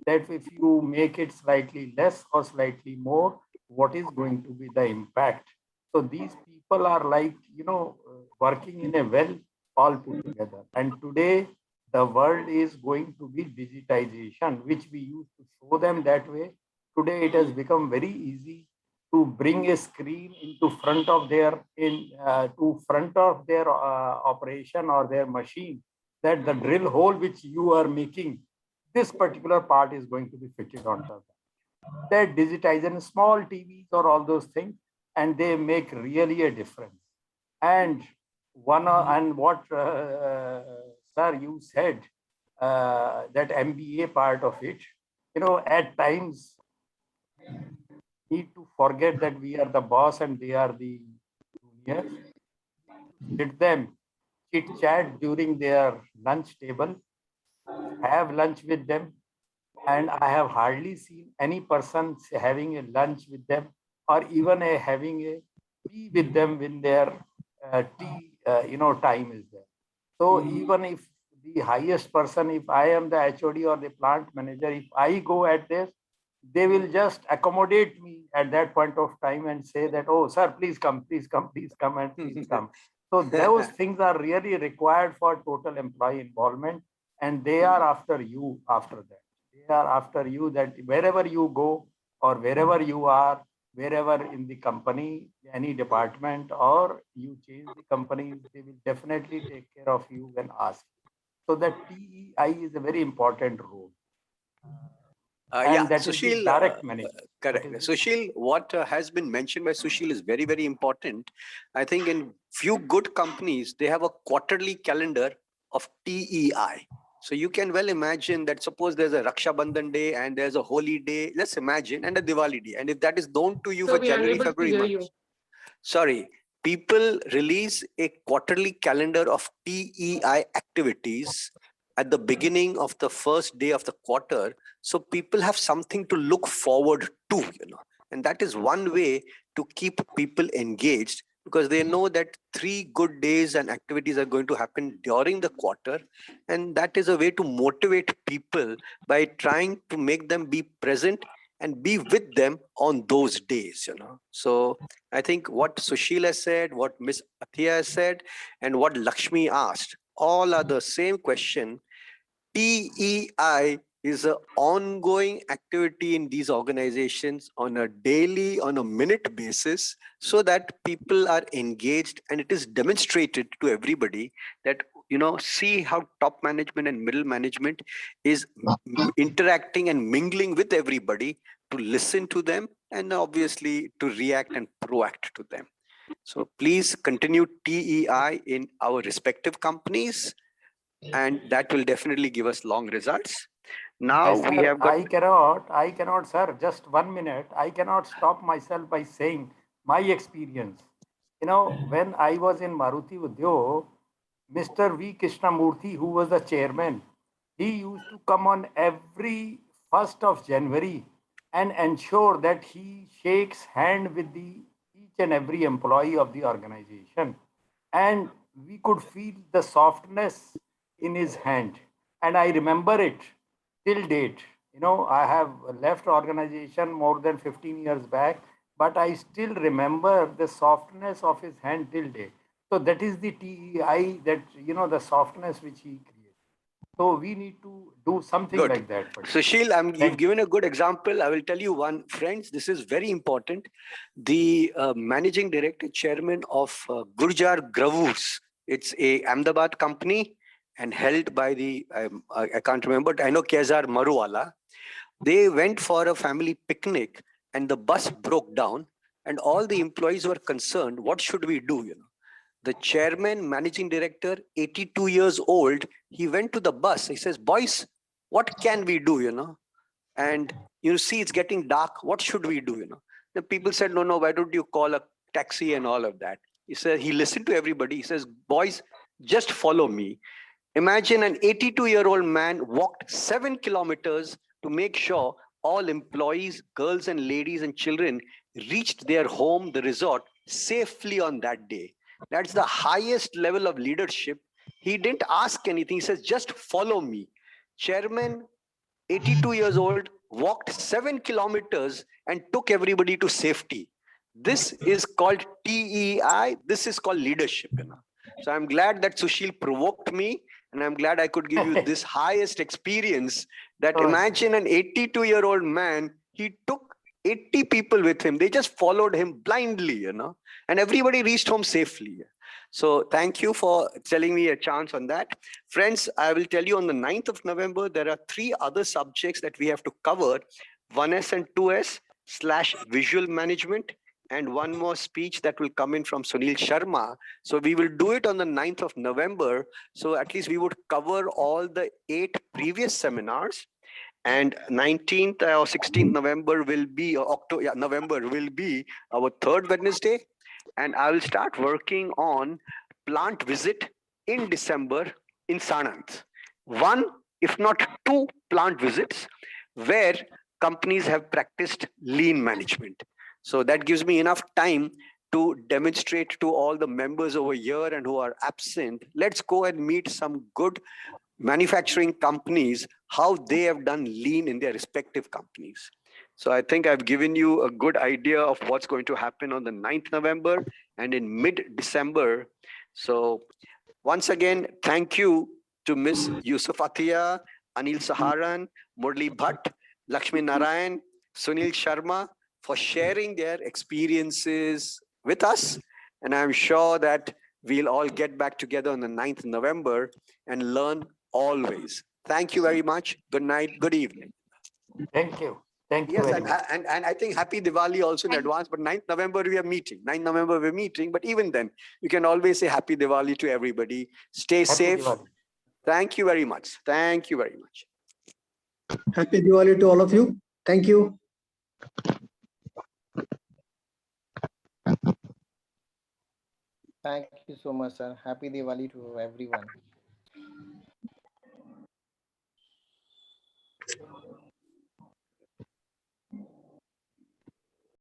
That if you make it slightly less or slightly more, what is going to be the impact? So these people are like, you know, working in a well all put together. And today the world is going to be digitization, which we used to show them that way. Today it has become very easy to bring a screen into front of their operation or their machine, that the drill hole which you are making, this particular part is going to be fitted on top. That digitization, small TVs or all those things, and they make really a difference. And what sir you said, that MBA part of it, you know, at times need to forget that we are the boss and they are the juniors. Let them chit chat during their lunch table, have lunch with them. And I have hardly seen any person having a lunch with them or even having a tea with them when their tea, you know, time is there. So even if the highest person, if I am the HOD or the plant manager, if I go at this, they will just accommodate me at that point of time and say that, oh, sir, please come, please come, please come, and please come. So those things are really required for total employee involvement, and they are after you after that. They are after you, that wherever you go or wherever you are, wherever in the company, any department, or you change the company, they will definitely take care of you when asked. So that TEI is a very important role. Yeah, And that is the Sushil, direct management. correct. That is Sushil, what has been mentioned by Sushil is very, very important. I think in few good companies, they have a quarterly calendar of TEI. So you can well imagine that suppose there's a Raksha Bandhan day and there's a Holi day, let's imagine, and a Diwali day. And if that is known to you So for we are January, unable to February hear month, you. sorry, people release a quarterly calendar of TEI activities at the beginning of the first day of the quarter. So people have something to look forward to, and that is one way to keep people engaged, because they know that 3 good days and activities are going to happen during the quarter. And that is a way to motivate people by trying to make them be present and be with them on those days. So I think what Sushil has said, what Miss Athia has said, and what Lakshmi asked, all are the same question. TEI is an ongoing activity in these organizations on a daily, on a minute basis, so that people are engaged, and it is demonstrated to everybody that, see how top management and middle management is interacting and mingling with everybody to listen to them and obviously to react and proact to them. So please continue TEI in our respective companies, and that will definitely give us long results. Now Yes, we sir, have got. I cannot, sir, just 1 minute. I cannot stop myself by saying my experience. When I was in Maruti Udyog, Mr. V. Krishnamurthy, who was the chairman, he used to come on every 1st of January and ensure that he shakes hand with each and every employee of the organization. And we could feel the softness in his hand. And I remember it till date. I have left organization more than 15 years back, but I still remember the softness of his hand till date. So that is the TEI, that, the softness which he created. So we need to do something Good. like that. Sushil, you've given a good example. I will tell you one, friends, this is very important. The managing director, chairman of Gurjar Gravurs, it's a Ahmedabad company and held by the, I can't remember, I know Kezar Maruwala. They went for a family picnic and the bus broke down and all the employees were concerned, what should we do? The chairman, managing director, 82 years old, he went to the bus. He says, boys, what can we do? And you see, it's getting dark. What should we do? The people said, no, why don't you call a taxi and all of that? He said, he listened to everybody. He says, boys, just follow me. Imagine an 82-year-old man walked 7 kilometers to make sure all employees, girls and ladies and children reached their home, the resort, safely on that day. That's the highest level of leadership. He didn't ask anything. He says, just follow me. Chairman, 82 years old, walked 7 kilometers and took everybody to safety. This is called TEI. This is called leadership. So I'm glad that Sushil provoked me, and I'm glad I could give you this highest experience. That imagine an 82-year-old man, he took 80 people with him. They just followed him blindly, and everybody reached home safely. So thank you for telling me a chance on that. Friends, I will tell you on the 9th of November, there are 3 other subjects that we have to cover, 1S and 2S/visual management, and one more speech that will come in from Sunil Sharma. So we will do it on the 9th of November. So at least we would cover all the 8 previous seminars. And 19th or 16th November will be, November will be our 3rd Wednesday. And I will start working on plant visit in December in Sanand. 1, if not 2 plant visits where companies have practiced lean management. So that gives me enough time to demonstrate to all the members over here and who are absent. Let's go and meet some good manufacturing companies, how they have done lean in their respective companies. So I think I've given you a good idea of what's going to happen on the 9th November and in mid-December. So once again, thank you to Ms. Yusuf Athia, Anil Saharan, Murli Bhatt, Lakshmi Narayan, Sunil Sharma, for sharing their experiences with us. And I'm sure that we'll all get back together on the 9th November and learn always. Thank you very much. Good night. Good evening. Thank you. Thank you Yes, very and, much. and I think happy Diwali also in Thank- advance, but 9th November we are meeting. 9th November we're meeting, but even then, you can always say happy Diwali to everybody. Stay Happy safe. Diwali. Thank you very much. Thank you very much. Happy Diwali to all of you. Thank you. Thank you so much, sir. Happy Diwali to everyone.